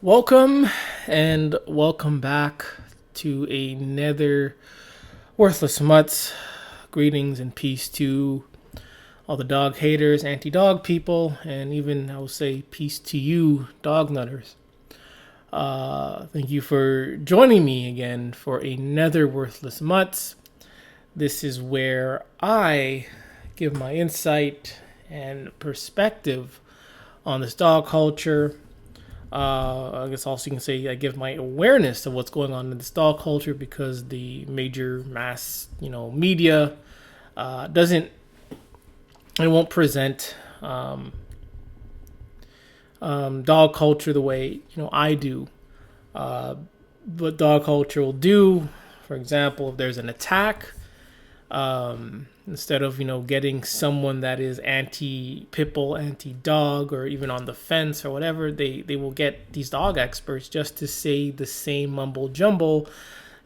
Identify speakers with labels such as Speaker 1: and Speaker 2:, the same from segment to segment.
Speaker 1: Welcome and welcome back to another Worthless Mutts. Greetings and peace to all the dog haters, anti-dog people, and even I will say peace to you, dog nutters. Thank you for joining me again for another Worthless Mutts. This is where I give my insight and perspective on this dog culture. I guess also you can say I give my awareness of what's going on in the dog culture because the major mass, media doesn't it won't present dog culture the way I do. What dog culture will do, for example, if there's an attack, instead of getting someone that is anti pitbull, anti dog, or even on the fence or whatever, they will get these dog experts just to say the same mumble jumble.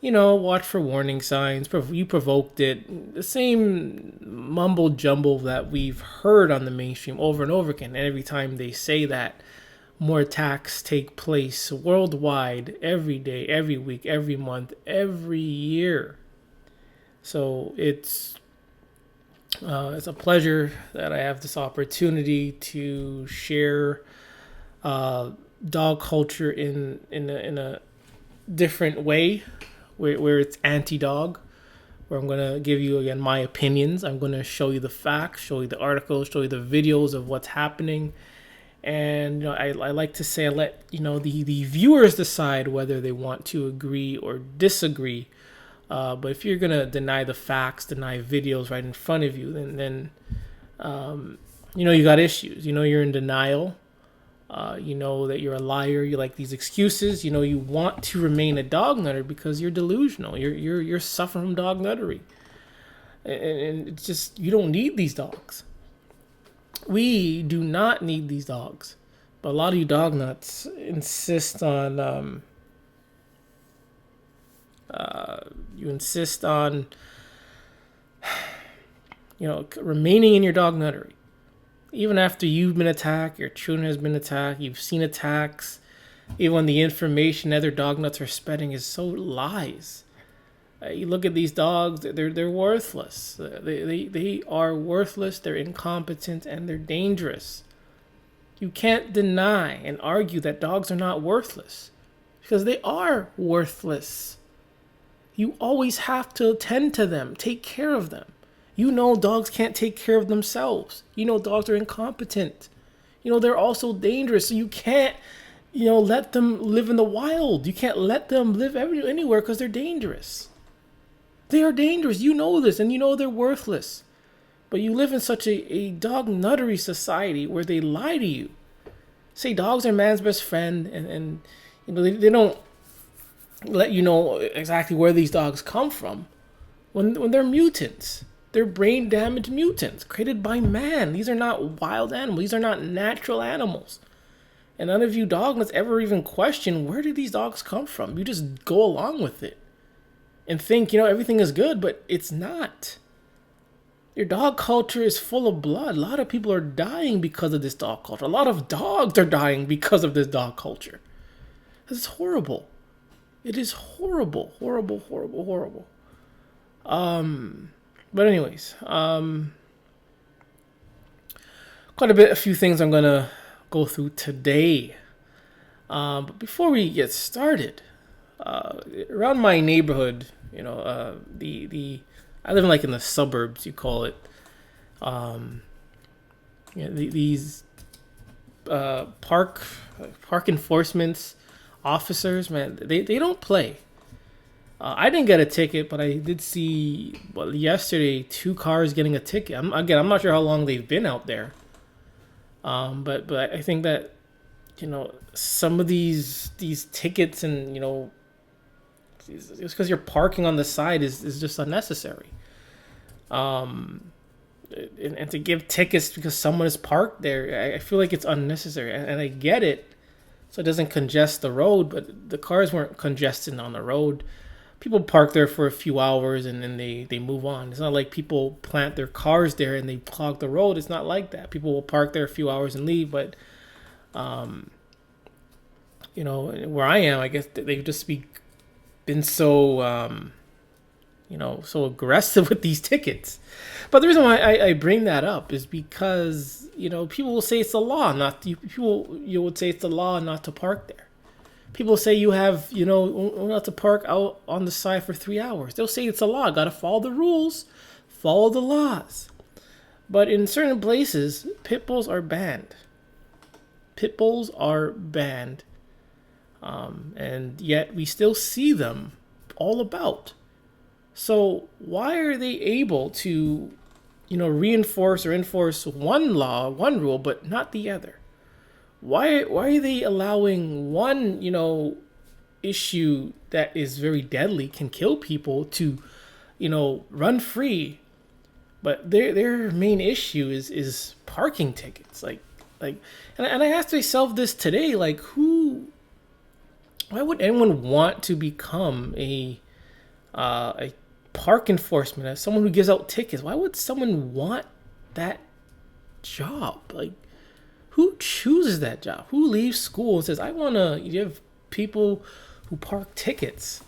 Speaker 1: Watch for warning signs. You provoked it. The same mumble jumble that we've heard on the mainstream over and over again. And every time they say that, more attacks take place worldwide, every day, every week, every month, every year. So it's a pleasure that I have this opportunity to share dog culture in a different way, where it's anti-dog, where I'm going to give you, again, my opinions. I'm going to show you the facts, show you the articles, show you the videos of what's happening. And I like to say I let the viewers decide whether they want to agree or disagree. But if you're gonna deny the facts, deny videos right in front of you, then you got issues. You're in denial. You know that you're a liar. You like these excuses. You want to remain a dog nutter because you're delusional. You're suffering from dog nuttery, and it's just you don't need these dogs. We do not need these dogs, but a lot of you dog nuts insist on remaining in your dog nuttery. Even after you've been attacked, your children has been attacked, you've seen attacks, even when the information other dog nuts are spreading is so lies. You look at these dogs; they're worthless. They are worthless. They're incompetent and they're dangerous. You can't deny and argue that dogs are not worthless because they are worthless. You always have to attend to them, take care of them. Dogs can't take care of themselves. Dogs are incompetent. They're also dangerous. So you can't, let them live in the wild. You can't let them live anywhere because they're dangerous. They are dangerous. You know this, and they're worthless. But you live in such a dog nuttery society where they lie to you. Say dogs are man's best friend, and they don't let you know exactly where these dogs come from when they're mutants. They're brain damaged mutants created by man. These are not wild animals. These are not natural animals. And none of you dog nuts ever even question, where did these dogs come from? You just go along with it and think, everything is good, but it's not. Your dog culture is full of blood. A lot of people are dying because of this dog culture. A lot of dogs are dying because of this dog culture. It's horrible. It is horrible, horrible, horrible, horrible. But anyways, a few things I'm gonna go through today. But before we get started, around my neighborhood, I live in the suburbs, you call it. These park enforcement officers, man, they don't play. I didn't get a ticket, but I did see yesterday 2 cars getting a ticket. I'm not sure how long they've been out there. But I think that some of these tickets and just because you're parking on the side is just unnecessary. And to give tickets because someone is parked there, I feel like it's unnecessary. And I get it, so it doesn't congest the road, but the cars weren't congested on the road. People park there for a few hours and then they move on. It's not like people plant their cars there and they clog the road. It's not like that. People will park there a few hours and leave, but where I am, I guess they've just been so so aggressive with these tickets. But the reason why I bring that up is because people will say it's the law not to, people you would say it's the law not to park there. People say you have not to park out on the side for 3 hours. They'll say it's a law. Got to follow the rules, follow the laws. But in certain places, pit bulls are banned. Pit bulls are banned, and yet we still see them all about. So why are they able to, reinforce or enforce one law, one rule, but not the other? Why are they allowing one, issue that is very deadly, can kill people, to, run free, but their main issue is parking tickets, and I asked myself this today, why would anyone want to become a park enforcement, as someone who gives out tickets? Why would someone want that job? Who chooses that job? Who leaves school and says, I want to give people who park tickets?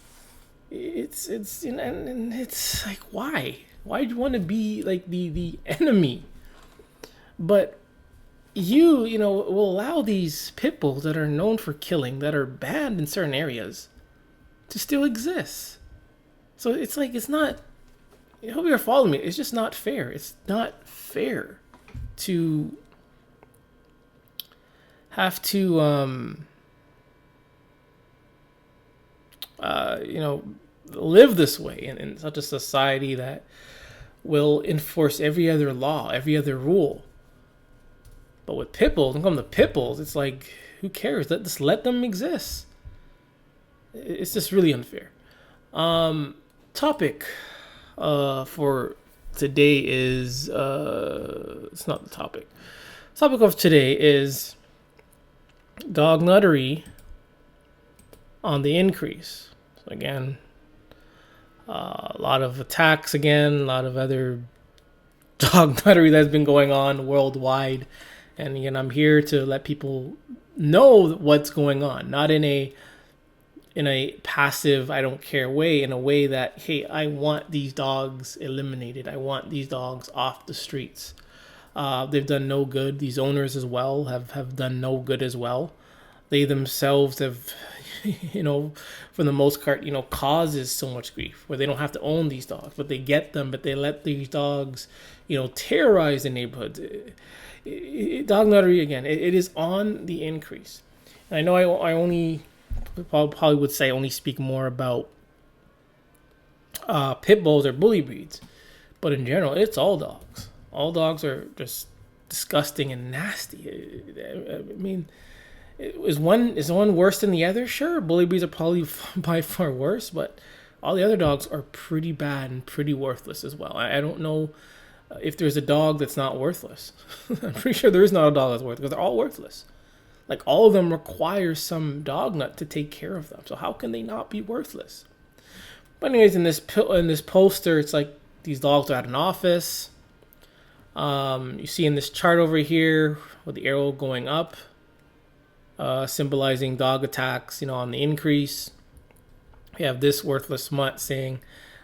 Speaker 1: It's and it's like, why do you want to be like the enemy? But you will allow these pit bulls that are known for killing, that are banned in certain areas, to still exist. So it's not, I hope you're following me. It's just not fair. It's not fair to have to, live this way in such a society that will enforce every other law, every other rule. But with pit bulls, when it comes to pit bulls, it's like, who cares? Just let them exist. It's just really unfair. Topic for today is it's not the topic. Topic of today is Dognuttery on the increase. So again, a lot of attacks again, a lot of other dognuttery that's been going on worldwide. And again, I'm here to let people know what's going on, not in a passive, I don't care way, in a way that, hey, I want these dogs eliminated. I want these dogs off the streets. They've done no good. These owners as well have done no good as well. They themselves have, for the most part, causes so much grief where they don't have to own these dogs, but they get them, but they let these dogs, terrorize the neighborhoods. Dognuttery, again, it is on the increase. And I know I only probably would say only speak more about pit bulls or bully breeds, but in general, it's all dogs. All dogs are just disgusting and nasty. I mean, is one worse than the other? Sure, bully breeds are probably by far worse, but all the other dogs are pretty bad and pretty worthless as well. I don't know if there's a dog that's not worthless. I'm pretty sure there is not a dog that's worthless, because they're all worthless. Like, all of them require some dog nut to take care of them. So how can they not be worthless? But anyways, in this poster, it's like these dogs are at an office. You see in this chart over here with the arrow going up, symbolizing dog attacks, on the increase. We have this worthless mutt saying,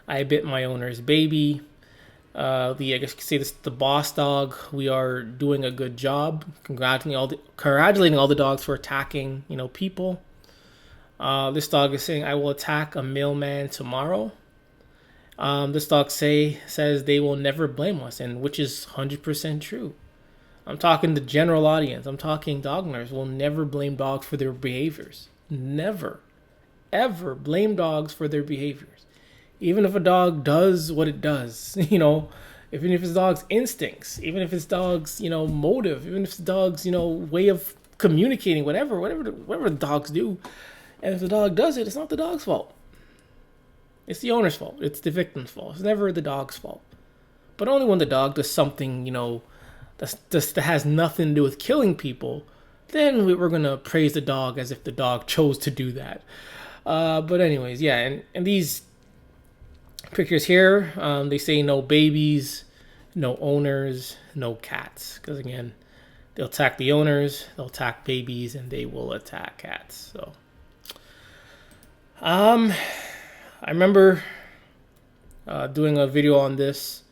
Speaker 1: I bit my owner's baby. I guess you could say this is the boss dog. We are doing a good job. Congratulating all the dogs for attacking, people. This dog is saying, I will attack a mailman tomorrow. This dog says they will never blame us, and which is 100% true. I'm talking the general audience. I'm talking dog owners will never blame dogs for their behaviors. Never, ever blame dogs for their behaviors. Even if a dog does what it does, even if it's dog's instincts, even if it's dog's, motive, even if it's dog's, way of communicating, whatever dogs do. And if the dog does it, it's not the dog's fault. It's the owner's fault. It's the victim's fault. It's never the dog's fault. But only when the dog does something, that has nothing to do with killing people, then we're going to praise the dog as if the dog chose to do that. But anyways, yeah, and these pictures here, they say no babies, no owners, no cats. Because again, They'll attack the owners, they'll attack babies, and they will attack cats. So, I remember doing a video on this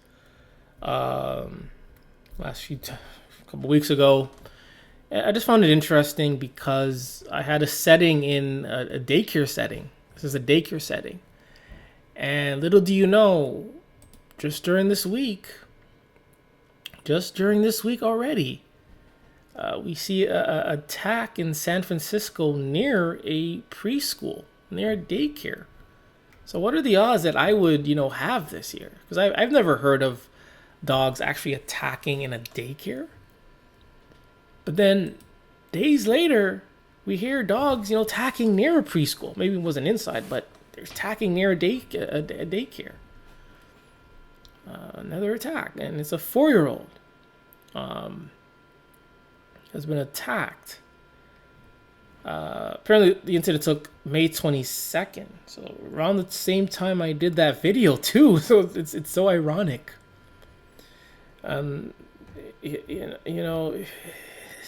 Speaker 1: couple weeks ago. I just found it interesting because I had a setting in a daycare setting. This is a daycare setting. And little do you know, just during this week already, we see a attack in San Francisco near a preschool, near a daycare. So what are the odds that I would, have this here? Because I've never heard of dogs actually attacking in a daycare. But then days later, we hear dogs, attacking near a preschool. Maybe it wasn't inside, but they're attacking near a daycare. Another attack, and it's a 4-year-old has been attacked. Apparently, the incident took May 22nd, so around the same time I did that video too. So it's so ironic. It's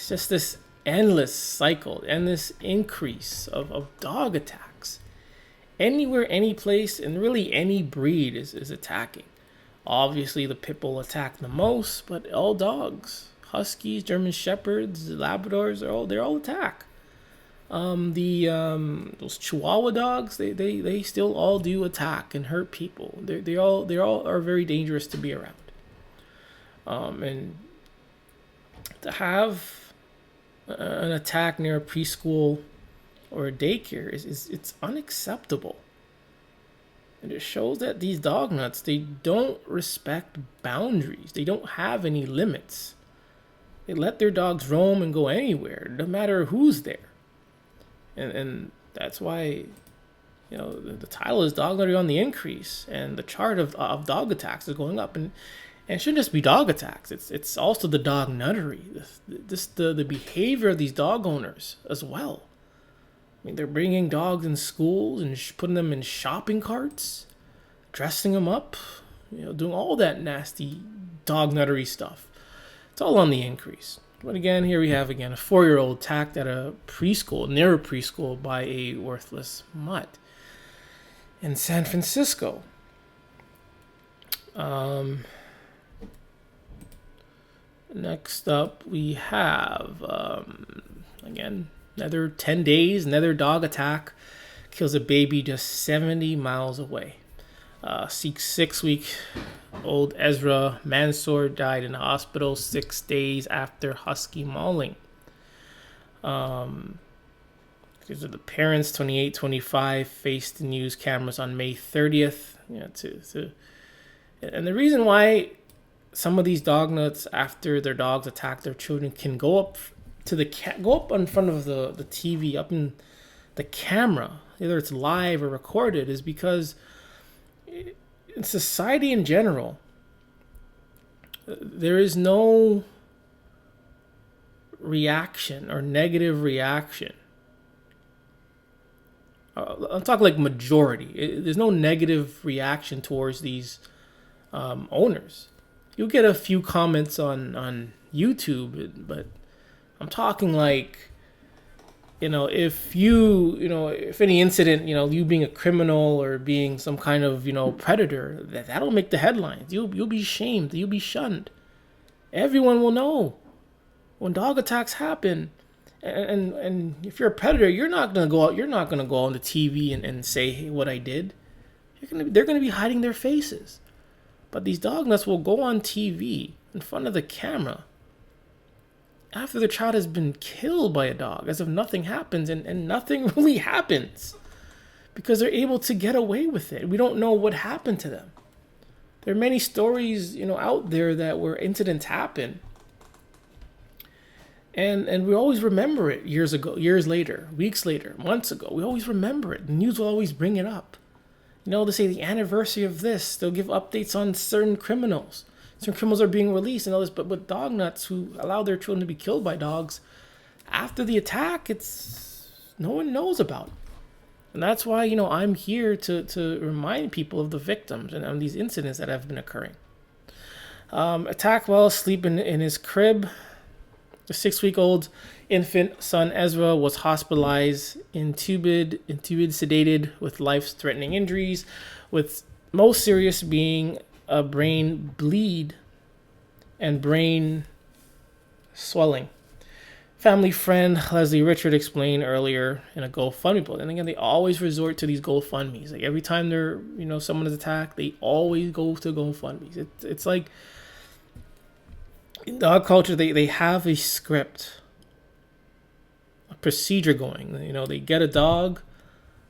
Speaker 1: just this endless cycle and this increase of dog attacks. Anywhere, any place, and really any breed is attacking. Obviously, the pit bull attack the most, but all dogs, huskies, German shepherds, Labradors, they all attack. Those Chihuahua dogs, they still all do attack and hurt people. They all are very dangerous to be around. And to have an attack near a preschool or a daycare it's unacceptable. And it shows that these dog nuts, they don't respect boundaries. They don't have any limits. They let their dogs roam and go anywhere, no matter who's there. And that's why, the title is Dognuttery On The Increase, and the chart of dog attacks is going up. And it shouldn't just be dog attacks. It's also the dog nuttery, the behavior of these dog owners as well. I mean, they're bringing dogs in schools and putting them in shopping carts, dressing them up, doing all that nasty dog nuttery stuff. It's all on the increase. But again, here we have a 4-year-old attacked at a preschool, near a preschool, by a worthless mutt in San Francisco. Next up, we have, again, another 10 days, another dog attack kills a baby just 70 miles away. 6-week-old Ezra Mansour died in a hospital 6 days after husky mauling. These are the parents, 28, 25, faced the news cameras on May 30th. And the reason why some of these dog nuts, after their dogs attack their children, can go up in front of the TV, up in the camera, whether it's live or recorded, is because in society in general, there is no reaction or negative reaction. I'm talking like majority. There's no negative reaction towards these owners. You'll get a few comments on YouTube, but I'm talking like, if if any incident, you being a criminal or being some kind of, predator, that'll make the headlines. You'll be shamed. You'll be shunned. Everyone will know when dog attacks happen. And if you're a predator, you're not gonna go out. You're not gonna go on the TV and say, "Hey, what I did." They're gonna be hiding their faces. But these dog nuts will go on TV in front of the camera after the child has been killed by a dog, as if nothing happens, and nothing really happens because they're able to get away with it. We don't know what happened to them. There are many stories, out there where incidents happen, and we always remember it years later, weeks later, months ago. We always remember it. The news will always bring it up. They say the anniversary of this. They'll give updates on certain criminals. Certain criminals are being released and all this. But with dog nuts who allow their children to be killed by dogs, after the attack, no one knows about it. And that's why, I'm here to remind people of the victims and these incidents that have been occurring. Attacked while asleep in his crib. The 6-week-old infant son Ezra was hospitalized, intubated, sedated with life-threatening injuries, with most serious being a brain bleed and brain swelling. Family friend Leslie Richard explained earlier in a GoFundMe post. And again, they always resort to these GoFundMes. Like every time they're, someone is attacked, they always go to GoFundMes. It's like in dog culture, they have a script, a procedure going. They get a dog,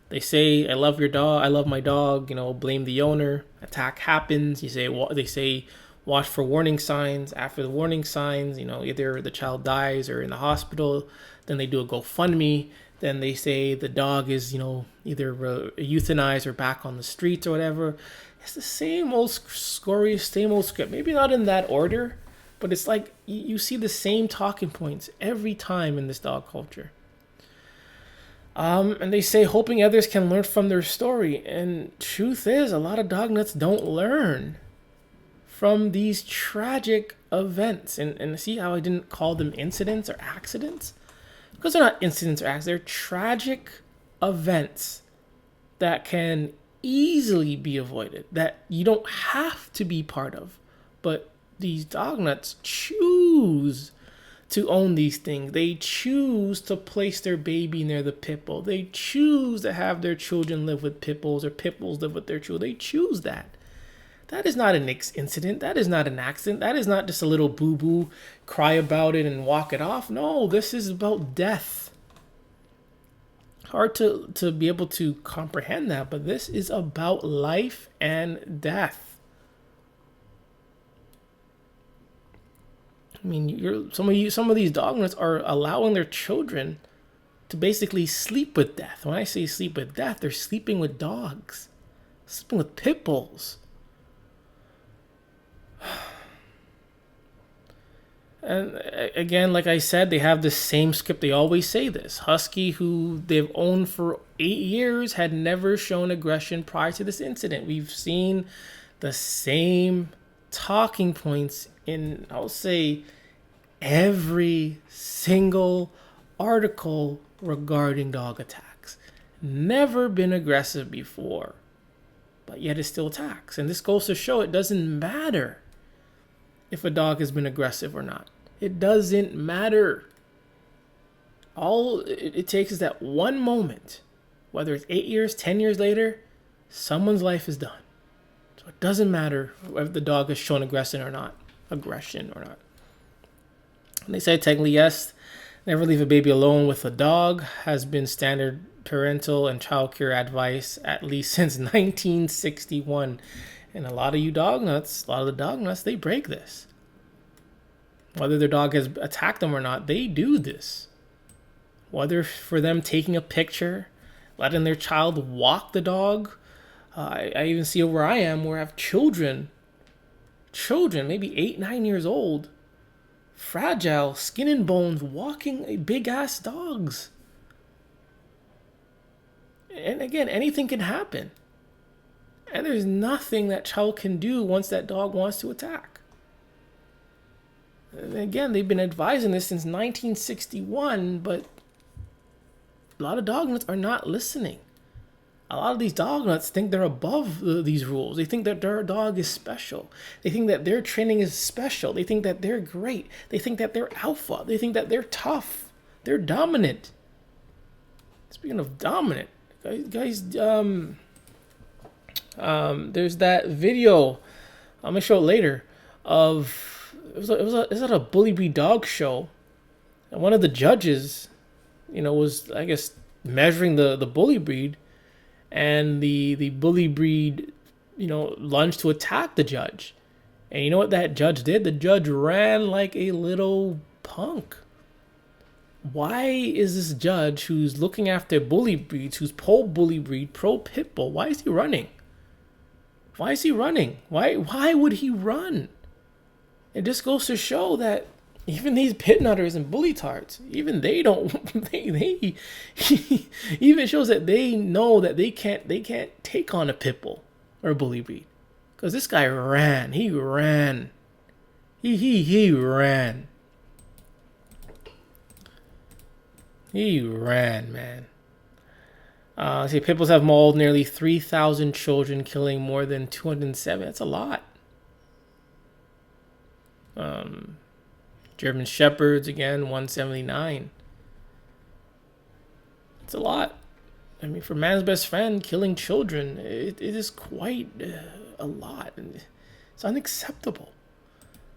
Speaker 1: they say, "I love your dog, I love my dog." Blame the owner. Attack happens. They say, watch for warning signs. After the warning signs, either the child dies or in the hospital. Then they do a GoFundMe. Then they say the dog is, either euthanized or back on the streets or whatever. It's the same old story, same old script. Maybe not in that order, but it's like you see the same talking points every time in this dog culture. And they say hoping others can learn from their story. And truth is, a lot of dog nuts don't learn from these tragic events. And see how I didn't call them incidents or accidents? Because they're not incidents or accidents. They're tragic events that can easily be avoided, that you don't have to be part of. But these dog nuts choose to own these things. They choose to place their baby near the pit bull. They choose to have their children live with pit bulls or pit bulls live with their children. They choose that. That is not an incident. That is not an accident. That is not just a little boo-boo, cry about it and walk it off. No, this is about death. Hard to be able to comprehend that, but this is about life and death. I mean, some of these dog nuts are allowing their children to basically sleep with death. When I say sleep with death, they're sleeping with dogs, sleeping with pit bulls. And again, like I said, they have the same script. They always say this. Husky, who they've owned for 8 years, had never shown aggression prior to this incident. We've seen the same talking points in, I'll say, every single article regarding dog attacks. Never been aggressive before, but yet it still attacks. And this goes to show it doesn't matter if a dog has been aggressive or not. It doesn't matter. All it takes is that one moment, whether it's 8 years, 10 years later, someone's life is done. So it doesn't matter whether the dog has shown aggression or not. And they say technically yes, never leave a baby alone with a dog has been standard parental and child care advice at least since 1961. And a lot of the dog nuts, they break this. Whether their dog has attacked them or not, they do this. Whether for them taking a picture, letting their child walk the dog. I even see where I am, where I have children, maybe 8, 9 years old, fragile, skin and bones, walking big ass dogs. And again, anything can happen. And there's nothing that child can do once that dog wants to attack. And again, they've been advising this since 1961, but a lot of dog nuts are not listening. A lot of these dog nuts think they're above these rules. They think that their dog is special. They think that their training is special. They think that they're great. They think that they're alpha. They think that they're tough. They're dominant. Speaking of dominant, guys, there's that video, I'm gonna show it later, of it was at a bully breed dog show, and one of the judges, was, I guess, measuring the bully breed, and the bully breed, lunged to attack the judge. And you know what that judge did? The judge ran like a little punk. Why is this judge, who's looking after bully breeds, who's pro bully breed, pro pit bull, why is he running? Why is he running? Why would he run? It just goes to show that even these pit nutters and bully tarts, even they don't, they even shows that they know that they can't take on a pit bull or a bully breed. Because this guy ran. He ran. He ran. He ran, man. See, pit bulls have mauled nearly 3,000 children, killing more than 207. That's a lot. German shepherds, again, 179. It's a lot. I mean, for man's best friend, killing children, it is quite a lot. It's unacceptable.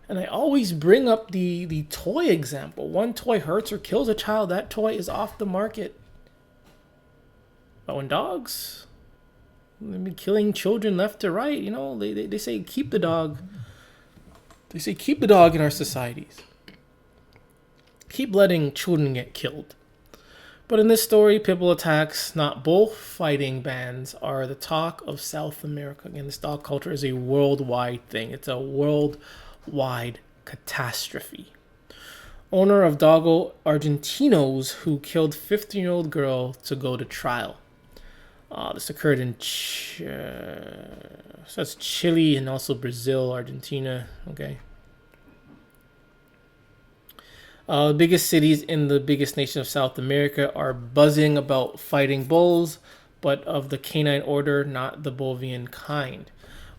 Speaker 1: And I always bring up the toy example. One toy hurts or kills a child, that toy is off the market. But when dogs, they've been killing children left to right, you know, they say keep the dog. They say keep the dog in our societies. Keep letting children get killed. But in this story, pit bull attacks, not bullfighting bans, are the talk of South America. Again, this dog culture is a worldwide thing. It's a worldwide catastrophe. Owner of Doggo Argentinos who killed 15-year-old girl to go to trial. This occurred in so that's Chile and also Brazil, Argentina. Okay. The biggest cities in the biggest nation of South America are buzzing about fighting bulls, but of the canine order, not the Bovian kind.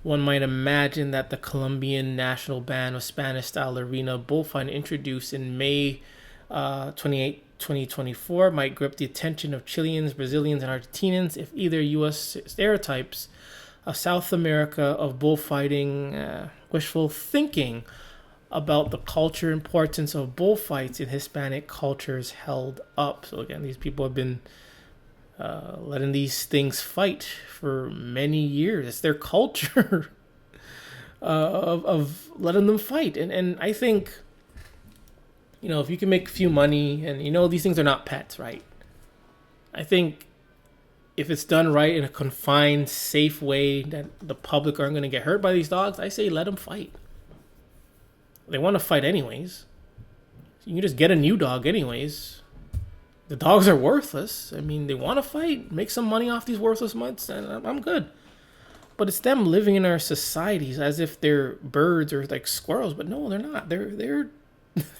Speaker 1: One might imagine that the Colombian national ban of Spanish-style arena bullfighting introduced in May 28, 2024 might grip the attention of Chileans, Brazilians, and Argentinians if either U.S. stereotypes of South America of bullfighting, wishful thinking about the culture importance of bullfights in Hispanic cultures held up. So again, these people have been letting these things fight for many years. It's their culture of letting them fight. And I think, you know, if you can make a few money and, you know, these things are not pets, right? I think if it's done right in a confined, safe way that the public aren't going to get hurt by these dogs, I say let them fight. They want to fight anyways. You can just get a new dog anyways. The dogs are worthless. I mean, they want to fight, make some money off these worthless mutts, and I'm good. But it's them living in our societies as if they're birds or like squirrels. But no, they're not. They're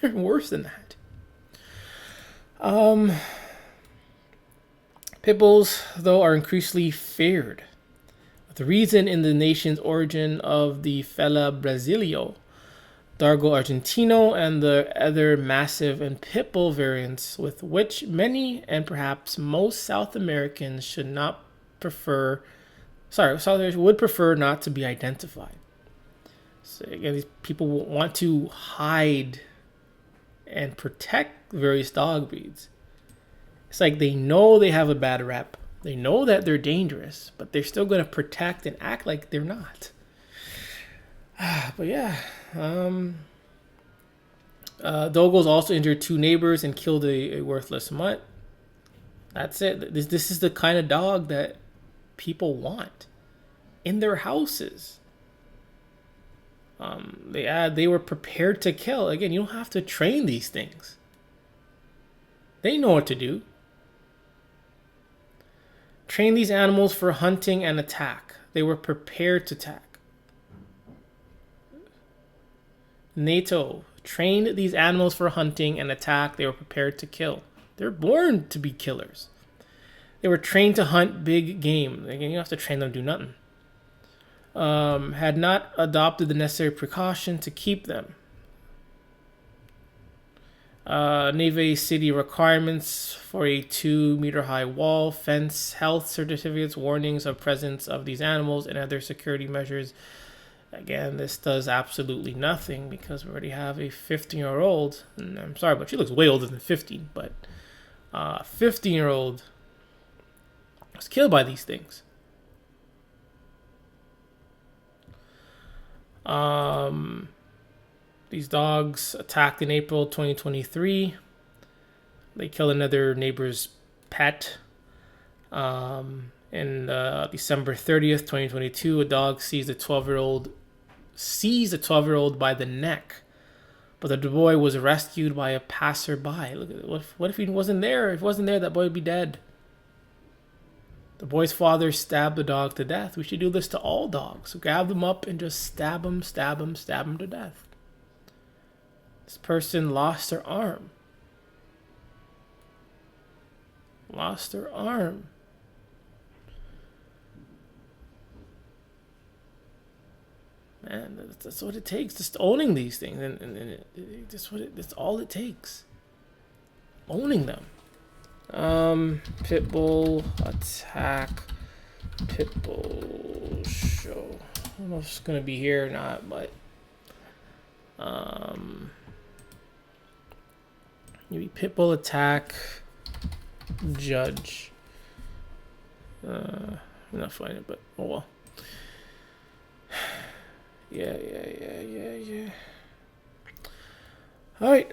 Speaker 1: worse than that. Pit bulls, though, are increasingly feared. The reason in the nation's origin of the Fela Brasilio, Dargo Argentino, and the other massive and pit bull variants with which many and perhaps most South Americans would prefer not to be identified. So again, these people want to hide and protect various dog breeds. It's like they know they have a bad rep. They know that they're dangerous, but they're still going to protect and act like they're not. But yeah, Dogos also injured 2 neighbors and killed a worthless mutt. That's it. This is the kind of dog that people want in their houses. They were prepared to kill. Again, you don't have to train these things. They know what to do. Train these animals for hunting and attack. They were prepared to attack. NATO trained these animals for hunting and attack. They were prepared to kill. They're born to be killers. They were trained to hunt big game. Again, you don't have to train them to do nothing. Had not adopted the necessary precaution to keep them. Neve City requirements for a 2-meter high wall, fence, health certificates, warnings of presence of these animals, and other security measures. Again, this does absolutely nothing because we already have a 15-year-old. And I'm sorry, but she looks way older than 15. But 15-year-old was killed by these things. These dogs attacked in April 2023. They killed another neighbor's pet. In December 30th, 2022, a dog seized a 12-year-old by the neck. But the boy was rescued by a passerby. Look, what if he wasn't there? If he wasn't there, that boy would be dead. The boy's father stabbed the dog to death. We should do this to all dogs. Grab them up and just stab them to death. This person lost their arm. lost her arm. Man, that's what it takes. Just owning these things, and that's all it takes. Owning them. Pitbull attack. Pitbull show. I don't know if it's gonna be here or not, but maybe pitbull attack judge. I'm not finding it, but oh well. Yeah. All right.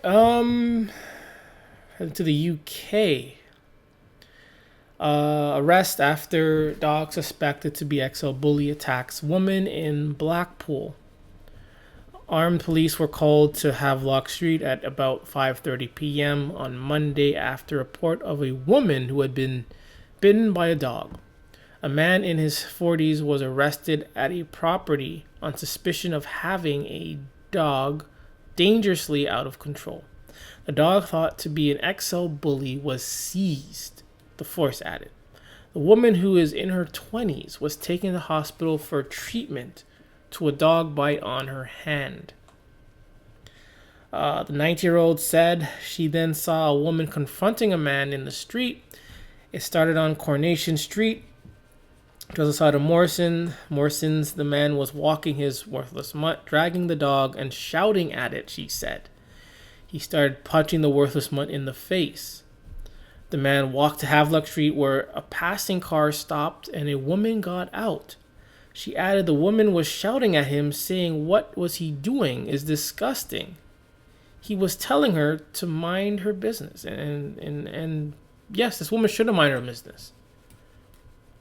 Speaker 1: Heading to the UK. Arrest after dog suspected to be XL bully attacks woman in Blackpool. Armed police were called to Havelock Street at about 5:30 p.m. on Monday after a report of a woman who had been bitten by a dog. A man in his 40s was arrested at a property on suspicion of having a dog dangerously out of control. The dog, thought to be an XL bully, was seized, the force added. The woman, who is in her 20s, was taken to the hospital for treatment to a dog bite on her hand. The 90-year-old said she then saw a woman confronting a man in the street. It started on Coronation Street. To the side of Morrison's, the man was walking his worthless mutt, dragging the dog and shouting at it, she said. He started punching the worthless mutt in the face. The man walked to Havelock Street, where a passing car stopped and a woman got out. She added the woman was shouting at him, saying what was he doing is disgusting. He was telling her to mind her business. And yes, this woman should have minded her business.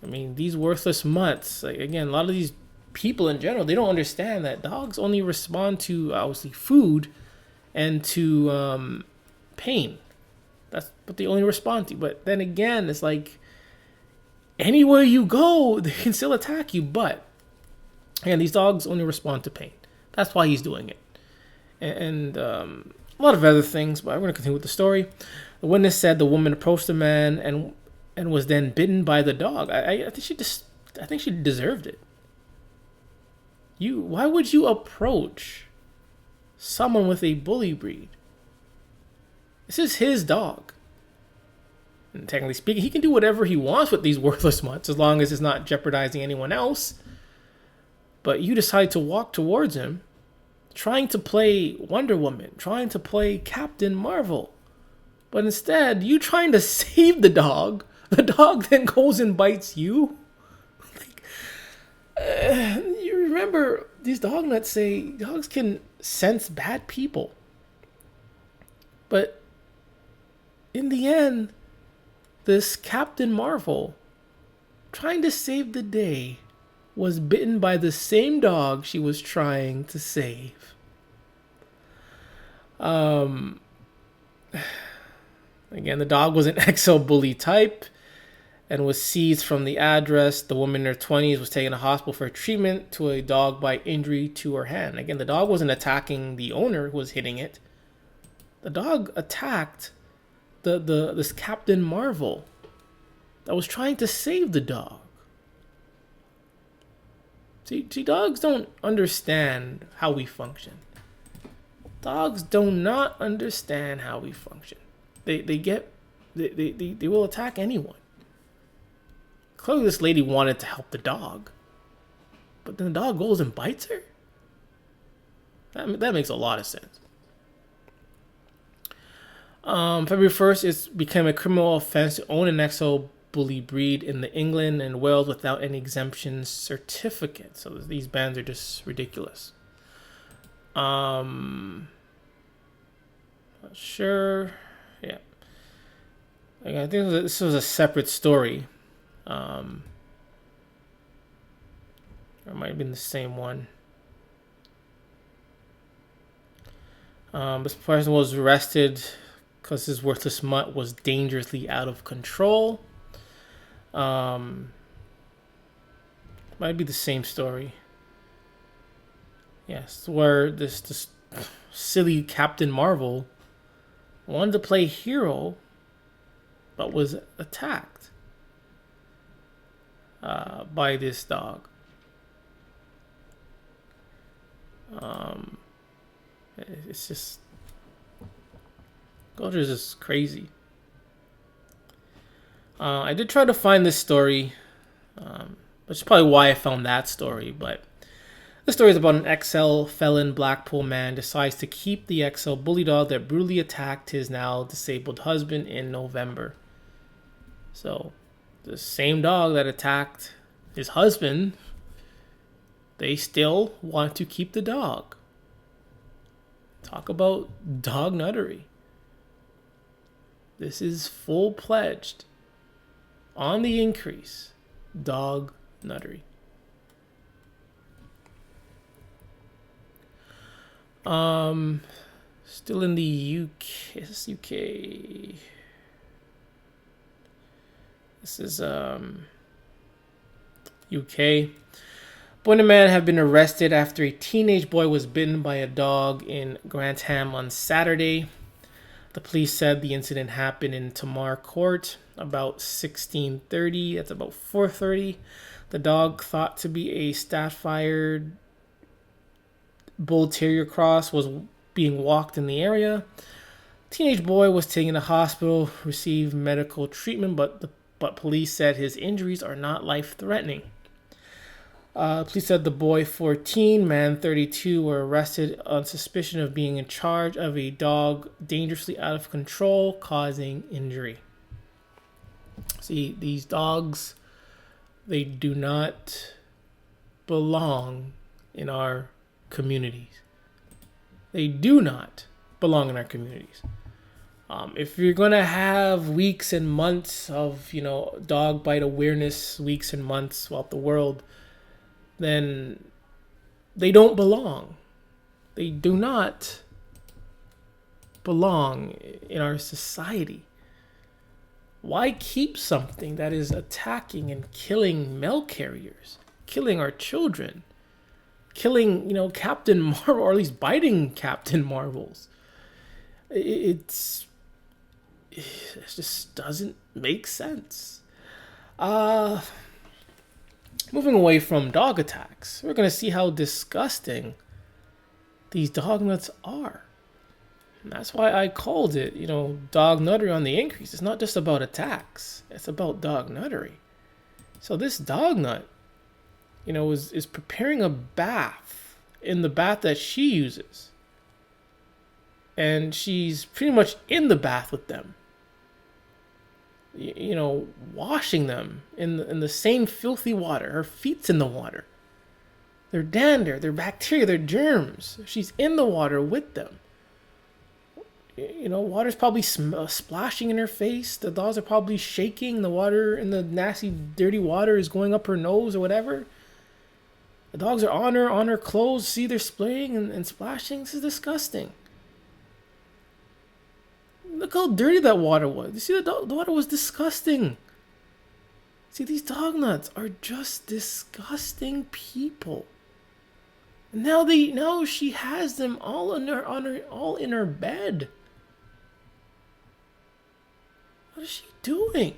Speaker 1: I mean, these worthless mutts, like, again, a lot of these people in general, they don't understand that dogs only respond to, obviously, food and to pain. That's what they only respond to. But then again, it's like, anywhere you go, they can still attack you. But, again, these dogs only respond to pain. That's why he's doing it. And a lot of other things, but I'm going to continue with the story. The witness said the woman approached the man and was then bitten by the dog. I think she deserved it. Why would you approach someone with a bully breed? This is his dog. And technically speaking, he can do whatever he wants with these worthless mutts as long as it's not jeopardizing anyone else. But you decide to walk towards him, trying to play Wonder Woman, trying to play Captain Marvel. But instead, you trying to save the dog. The dog then goes and bites you. You remember these dog nuts say dogs can sense bad people. But in the end, this Captain Marvel, trying to save the day, was bitten by the same dog she was trying to save. Again, the dog was an XL bully type and was seized from the address. The woman in her 20s was taken to hospital for treatment to a dog bite injury to her hand. Again, the dog wasn't attacking the owner who was hitting it. The dog attacked this Captain Marvel that was trying to save the dog. See, dogs don't understand how we function. Dogs do not understand how we function. They will attack anyone. Clearly this lady wanted to help the dog, but then the dog goes and bites her? That makes a lot of sense. February 1st, it became a criminal offense to own an XL bully breed in the England and Wales without any exemption certificate. So these bans are just ridiculous. Not sure. Yeah. I think this was a separate story. Or it might have been the same one. This person was arrested because his worthless mutt was dangerously out of control. Might be the same story. Yes, where this silly Captain Marvel wanted to play hero but was attacked by this dog. It's just, culture is just crazy. I did try to find this story, which is probably why I found that story. But the story is about an XL felon Blackpool man decides to keep the XL bully dog that brutally attacked his now disabled husband in November. So, the same dog that attacked his husband, they still want to keep the dog. Talk about dognuttery. This is full-pledged, on the increase, dognuttery. Still in the UK. Is this UK? This is UK. Boy and a man have been arrested after a teenage boy was bitten by a dog in Grantham on Saturday. The police said the incident happened in Tamar Court about 16:30. That's about 4:30. The dog, thought to be a Staffordshire Bull Terrier cross, was being walked in the area. Teenage boy was taken to hospital, received medical treatment, but police said his injuries are not life-threatening. Police said the boy 14, man 32 were arrested on suspicion of being in charge of a dog dangerously out of control, causing injury. See, these dogs, they do not belong in our communities. They do not belong in our communities. If you're going to have weeks and months of, dog bite awareness weeks and months throughout the world, then they don't belong. They do not belong in our society. Why keep something that is attacking and killing mail carriers, killing our children, killing, Captain Marvel, or at least biting Captain Marvels? It just doesn't make sense. Moving away from dog attacks, we're going to see how disgusting these dog nuts are. And that's why I called it, dognuttery on the increase. It's not just about attacks. It's about dognuttery. So this dog nut, is preparing a bath in the bath that she uses. And she's pretty much in the bath with them. Washing them in the same filthy water. Her feet's in the water. Their dander, their bacteria, their germs. She's in the water with them. Water's probably splashing in her face. The dogs are probably shaking. The water in the nasty, dirty water is going up her nose or whatever. The dogs are on her clothes. See, they're spraying and splashing. This is disgusting. Look how dirty that water was. You see, the water was disgusting. See, these dog nuts are just disgusting people. And now she has them all in her bed. What is she doing?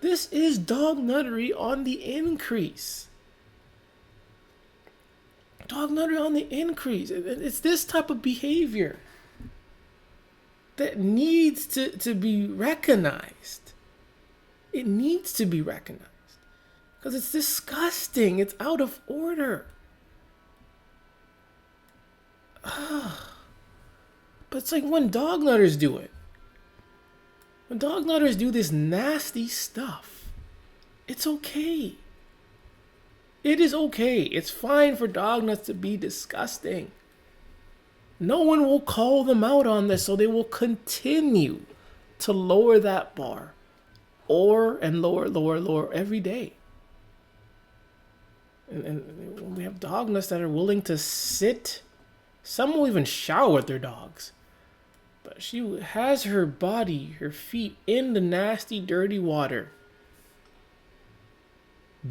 Speaker 1: This is dognuttery on the increase. Dognuttery on the increase. It's this type of behavior that needs to be recognized. It needs to be recognized. Because it's disgusting. It's out of order. But it's like when dog nutters do it. When dog nutters do this nasty stuff, it's okay. It is okay. It's fine for dog nuts to be disgusting. No one will call them out on this, so they will continue to lower that bar. And lower every day. And we have dog nuts that are willing to sit. Some will even shower with their dogs. But she has her body, her feet in the nasty, dirty water.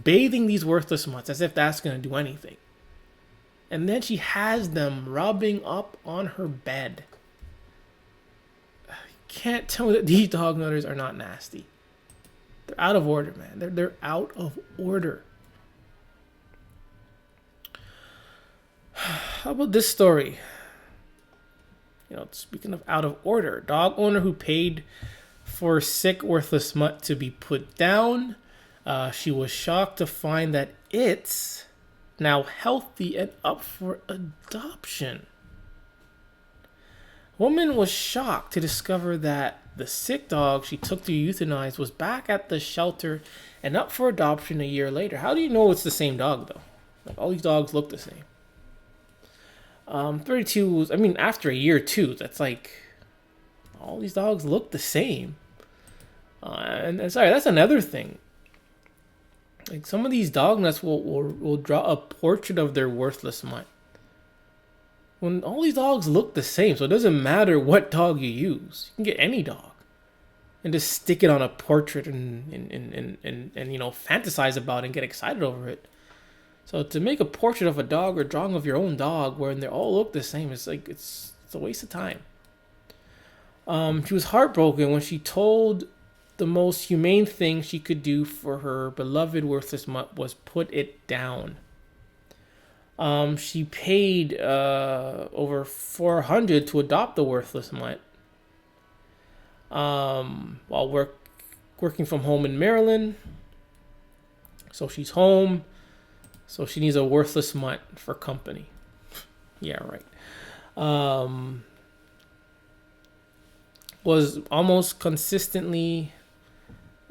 Speaker 1: Bathing these worthless mutts as if that's going to do anything. And then she has them rubbing up on her bed. can't tell me that these dog nutters are not nasty. They're out of order, man. They're out of order. How about this story? Speaking of out of order, dog owner who paid for sick, worthless mutt to be put down. She was shocked to find that it's now healthy and up for adoption. Woman was shocked to discover that the sick dog she took to euthanize was back at the shelter and up for adoption a year later. How do you know it's the same dog, though? Like, all these dogs look the same. 32 was, after a year too, that's like, all these dogs look the same. And sorry, that's another thing. Like, some of these dog nuts will draw a portrait of their worthless mutt. When all these dogs look the same, so it doesn't matter what dog you use. You can get any dog and just stick it on a portrait and fantasize about it and get excited over it. So to make a portrait of a dog or drawing of your own dog when they all look the same, it's like it's a waste of time. She was heartbroken when she told the most humane thing she could do for her beloved worthless mutt was put it down. She paid over $400 to adopt the worthless mutt while working from home in Maryland. So she's home. So she needs a worthless mutt for company. Yeah, right. Was almost consistently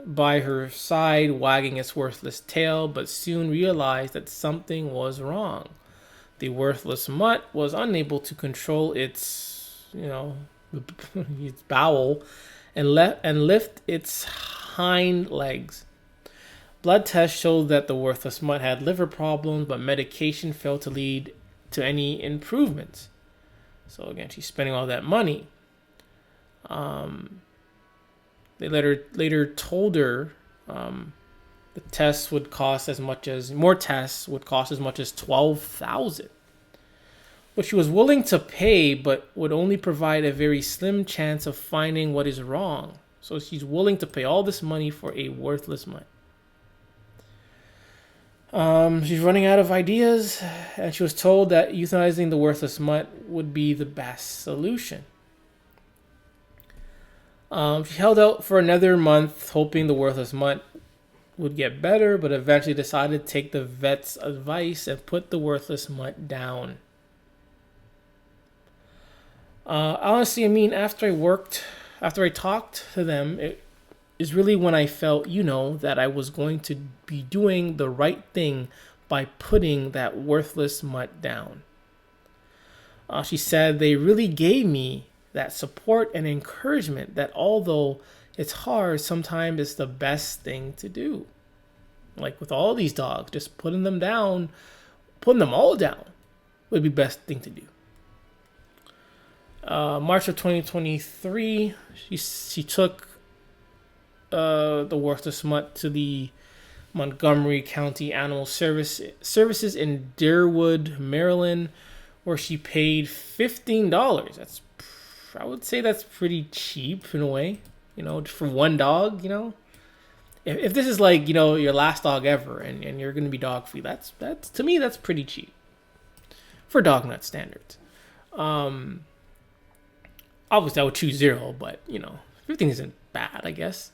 Speaker 1: by her side, wagging its worthless tail, but soon realized that something was wrong. The worthless mutt was unable to control its bowel and lift its hind legs. Blood tests showed that the worthless mutt had liver problems, but medication failed to lead to any improvements. So again, she's spending all that money. They later told her the tests would cost as much as $12,000, which she was willing to pay, but would only provide a very slim chance of finding what is wrong. So she's willing to pay all this money for a worthless mutt. She's running out of ideas, and she was told that euthanizing the worthless mutt would be the best solution. She held out for another month, hoping the worthless mutt would get better, but eventually decided to take the vet's advice and put the worthless mutt down. Honestly, after I talked to them, it is really when I felt, that I was going to be doing the right thing by putting that worthless mutt down. She said they really gave me that support and encouragement that although it's hard, sometimes it's the best thing to do. Like with all these dogs, just putting them all down would be the best thing to do. March of 2023, she took the worthless mutt to the Montgomery County Animal Services in Deerwood, Maryland, where she paid $15. I would say that's pretty cheap in a way, for one dog, If this is like, your last dog ever and you're going to be dog free, that's to me, that's pretty cheap for dog nut standards. Obviously I would choose $0, but 15 isn't bad, I guess.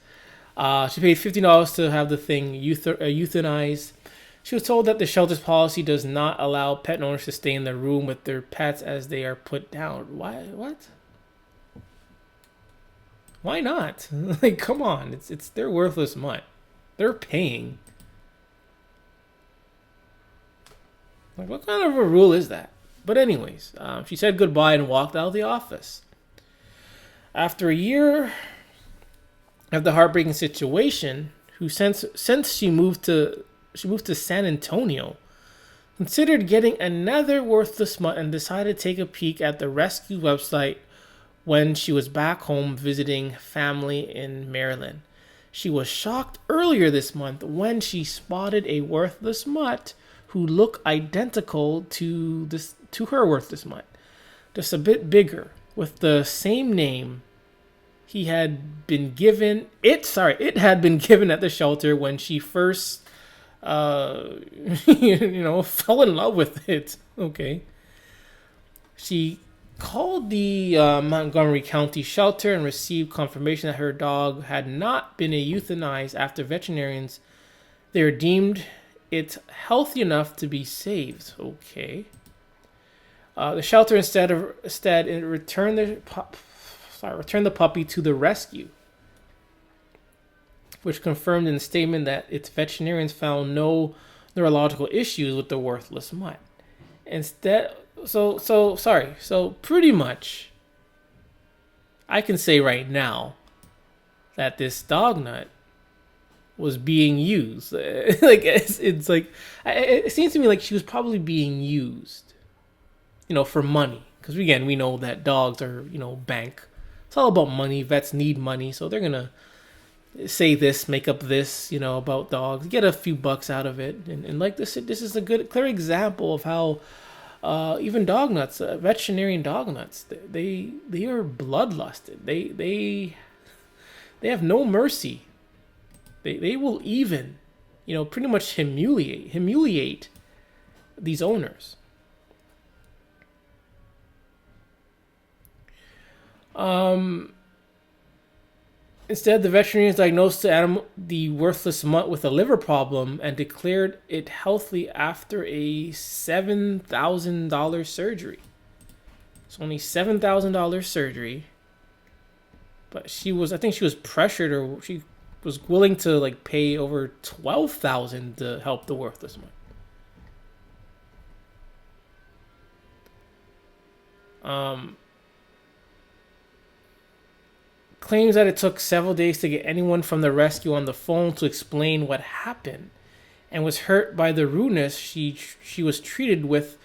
Speaker 1: She paid $15 to have the thing euthanized. She was told that the shelter's policy does not allow pet owners to stay in the room with their pets as they are put down. Why? What? Why not? Like, come on. It's their worthless mutt. They're paying. Like, what kind of a rule is that? But anyways, she said goodbye and walked out of the office. After a year of the heartbreaking situation, since she moved to San Antonio, considered getting another worthless mutt and decided to take a peek at the rescue website when she was back home visiting family in Maryland. She was shocked earlier this month when she spotted a worthless mutt who looked identical to her worthless mutt, just a bit bigger, with the same name, he had been given it had been given at the shelter when she first fell in love with it. Okay. She called the Montgomery County shelter and received confirmation that her dog had not been euthanized after veterinarians they were deemed it healthy enough to be saved. Okay. The shelter instead returned the puppy to the rescue, which confirmed in the statement that its veterinarians found no neurological issues with the worthless mutt. Instead, so pretty much, I can say right now that this dog nut was being used. Like it's like it seems to me like she was probably being used, for money. Because again, we know that dogs are, bank. It's all about money. Vets need money, so they're gonna say this, make up this, about dogs, get a few bucks out of it, and like this is a good, clear example of how even dog nuts, veterinarian dog nuts, they are bloodlusted. They have no mercy. They will even, pretty much humiliate these owners. Instead, the veterinarians diagnosed the worthless mutt with a liver problem and declared it healthy after a $7,000 surgery. It's only $7,000 surgery, but I think she was pressured, or she was willing to pay over $12,000 to help the worthless mutt. Claims that it took several days to get anyone from the rescue on the phone to explain what happened, and was hurt by the rudeness she was treated with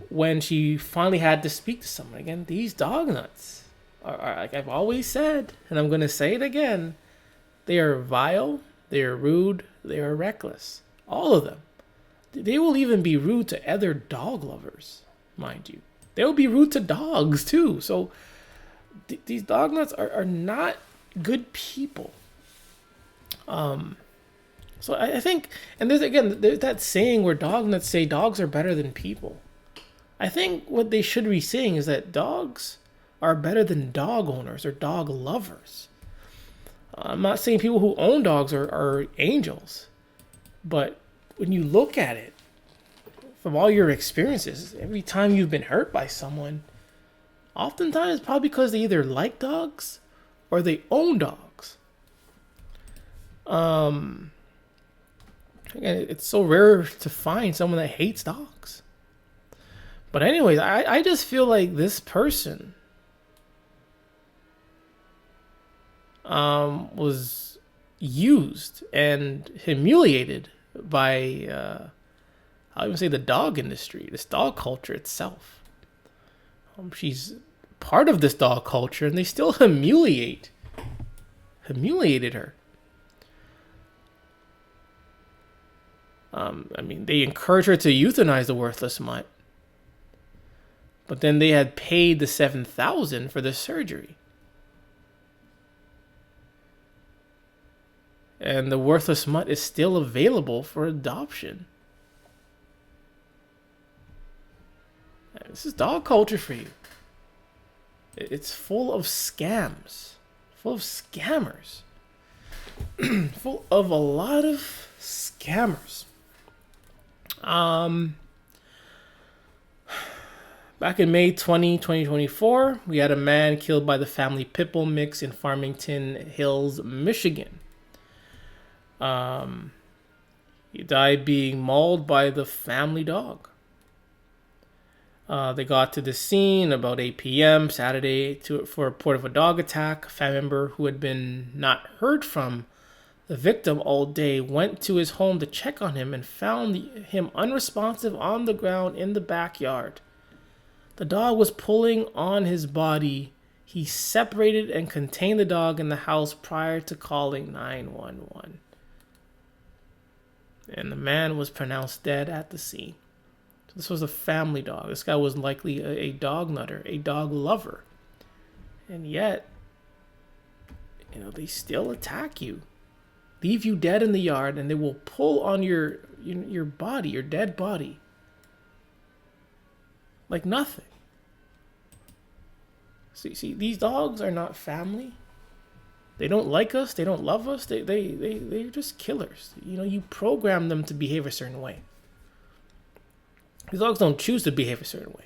Speaker 1: when she finally had to speak to someone. Again, these dog nuts are like I've always said, and I'm going to say it again, they are vile, they are rude, they are reckless. All of them. They will even be rude to other dog lovers, mind you. They will be rude to dogs too. So these dog nuts are not good people. So I think, and there's that saying where dog nuts say dogs are better than people. I think what they should be saying is that dogs are better than dog owners or dog lovers. I'm not saying people who own dogs are angels, but when you look at it from all your experiences, every time you've been hurt by someone, oftentimes it's probably because they either like dogs or they own dogs. Again, it's so rare to find someone that hates dogs. But anyways, I just feel like this person was used and humiliated by I'll even say the dog industry, this dog culture itself. She's part of this dog culture, and they still humiliated her. They encouraged her to euthanize the worthless mutt, but then they had paid the $7,000 for the surgery, and the worthless mutt is still available for adoption. This is dog culture for you. It's full of scams, full of scammers, full of a lot of scammers. Back in May 2024, we had a man killed by the family pit bull mix in Farmington Hills, Michigan. He died being mauled by the family dog. They got to the scene about 8 p.m. Saturday for a report of a dog attack. A family member who had been not heard from the victim all day went to his home to check on him and found him unresponsive on the ground in the backyard. The dog was pulling on his body. He separated and contained the dog in the house prior to calling 911. And the man was pronounced dead at the scene. So this was a family dog. This guy was likely a dog nutter, a dog lover. And yet, they still attack you, leave you dead in the yard, and they will pull on your body, your dead body, like nothing. See, these dogs are not family. They don't like us. They don't love us. They're just killers. You program them to behave a certain way. These dogs don't choose to behave a certain way.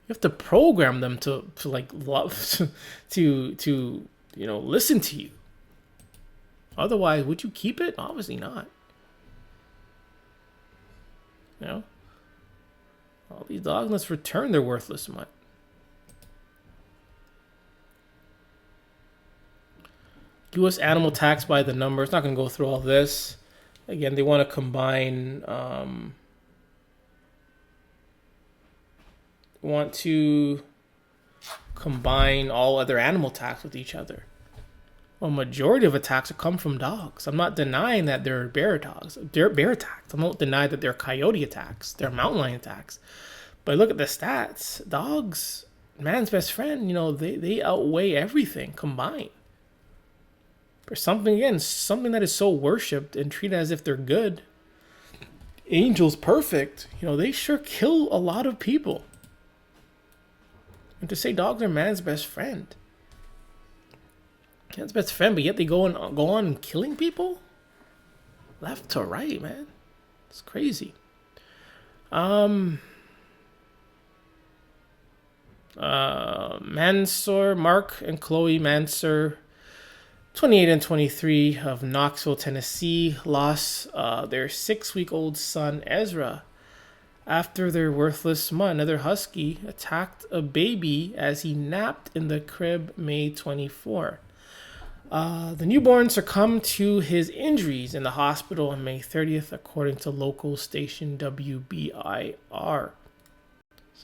Speaker 1: You have to program them to like love, to listen to you. Otherwise, would you keep it? Obviously not. All these dogs must return their worthless mutt. U.S. animal tax by the numbers. Not going to go through all this. Again, they want to combine. All other animal tax with each other. A majority of attacks come from dogs. I'm not denying that they're bear attacks. I'm not denying that they're coyote attacks. They're mountain lion attacks. But look at the stats. Dogs, man's best friend. They outweigh everything combined. For something that is so worshipped and treated as if they're good, angels perfect, they sure kill a lot of people. And to say dogs are man's best friend, but yet they go on killing people, left to right, man, it's crazy. Mansour, Mark and Chloe Mansour, 28 and 23 of Knoxville, Tennessee, lost their 6-week-old son, Ezra, after their worthless mutt, another husky, attacked a baby as he napped in the crib May 24. The newborn succumbed to his injuries in the hospital on May 30th, according to local station WBIR.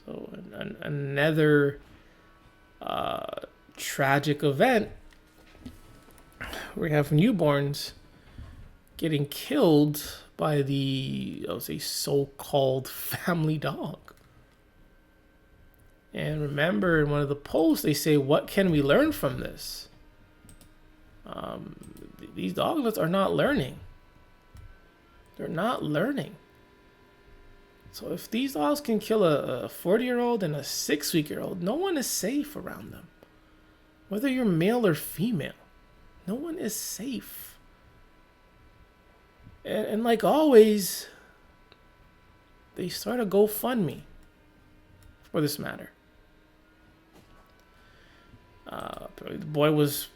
Speaker 1: So another tragic event. We have newborns getting killed by the, so-called family dog. And remember, in one of the posts, they say, what can we learn from this? These doglets are not learning. They're not learning. So if these dogs can kill a 40-year-old and a 6-week-old, no one is safe around them. Whether you're male or female, no one is safe. And like always, they start a GoFundMe for this matter. The boy was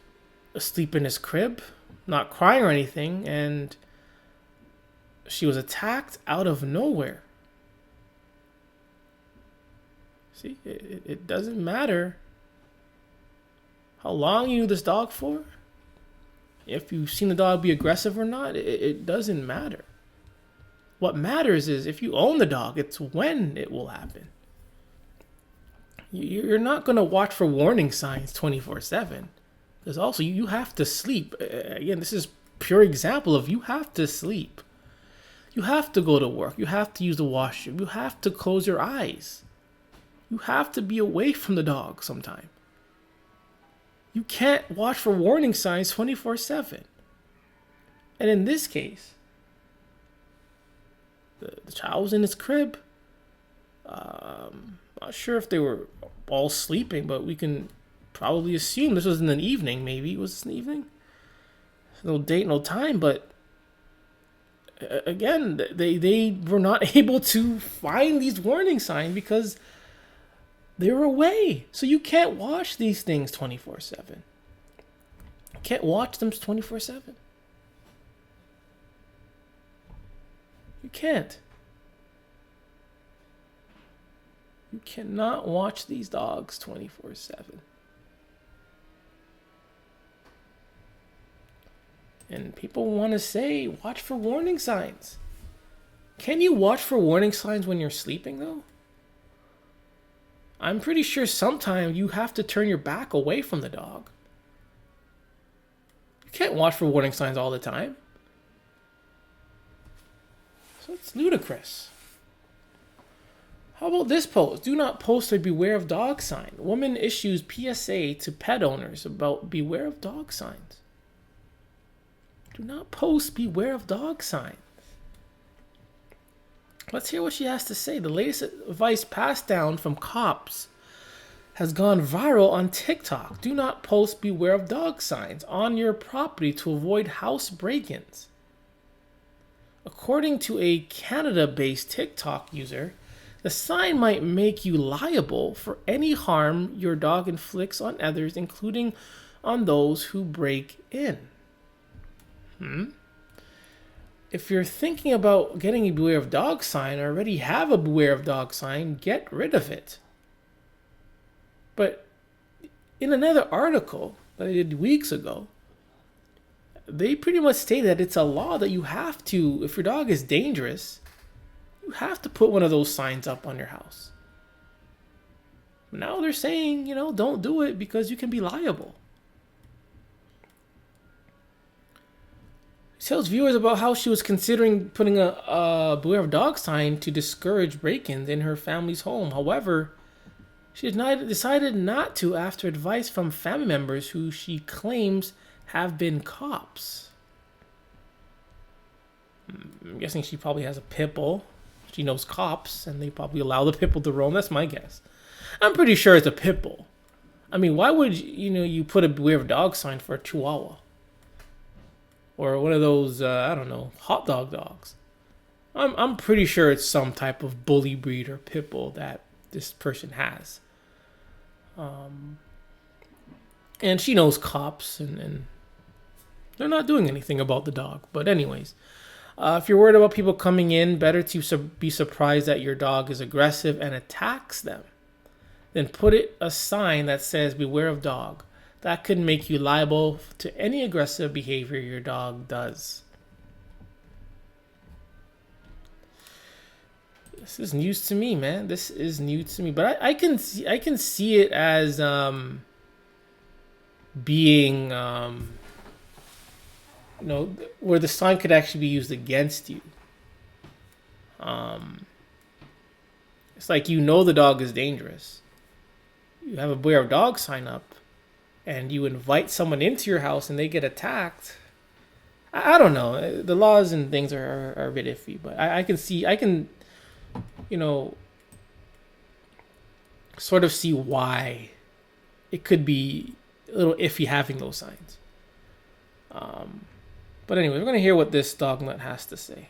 Speaker 1: asleep in his crib, not crying or anything, and she was attacked out of nowhere. See, it doesn't matter how long you knew this dog for. If you've seen the dog be aggressive or not, it doesn't matter. What matters is if you own the dog, it's when it will happen. You're not going to watch for warning signs 24/7. Because also, you have to sleep. Again, this is pure example of you have to sleep. You have to go to work. You have to use the washroom. You have to close your eyes. You have to be away from the dog sometime. You can't watch for warning signs 24/7. And in this case, the child was in his crib. Not sure if they were all sleeping, but we can probably assume this was in the evening. Maybe it was in the evening. No date, no time, but again, they were not able to find these warning signs because they were away. So you can't watch these things 24/7. You can't watch them 24/7. You can't. You cannot watch these dogs 24/7. And people want to say, watch for warning signs. Can you watch for warning signs when you're sleeping, though? I'm pretty sure sometimes you have to turn your back away from the dog. You can't watch for warning signs all the time. So it's ludicrous. How about this post? Do not post a beware of dog sign. Woman issues PSA to pet owners about beware of dog signs. Do not post beware of dog signs. Let's hear what she has to say. The latest advice passed down from cops has gone viral on TikTok. Do not post beware of dog signs on your property to avoid house break-ins. According to a Canada-based TikTok user, the sign might make you liable for any harm your dog inflicts on others, including on those who break in. If you're thinking about getting a beware of dog sign or already have a beware of dog sign, get rid of it. But in another article that I did weeks ago, they pretty much stated that it's a law that you have to, if your dog is dangerous, you have to put one of those signs up on your house. Now they're saying, don't do it because you can be liable. She tells viewers about how she was considering putting a beware of dog sign to discourage break-ins in her family's home. However, she decided not to after advice from family members who she claims have been cops. I'm guessing she probably has a pit bull. She knows cops, and they probably allow the pit bull to roam. That's my guess. I'm pretty sure it's a pit bull. I mean, why would you put a beware of dog sign for a Chihuahua? Or one of those, hot dog dogs. I'm pretty sure it's some type of bully breed or pit bull that this person has. And she knows cops, and they're not doing anything about the dog. But anyways, if you're worried about people coming in, better to be surprised that your dog is aggressive and attacks them. Then put a sign that says, beware of dog. That could make you liable to any aggressive behavior your dog does. This is news to me, man. This is new to me. But I can see it as being where the sign could actually be used against you. It's like the dog is dangerous. You have a beware of dog sign up, and you invite someone into your house and they get attacked. I don't know. The laws and things are a bit iffy, but I can sort of see why it could be a little iffy having those signs. But anyway, we're going to hear what this dognut has to say.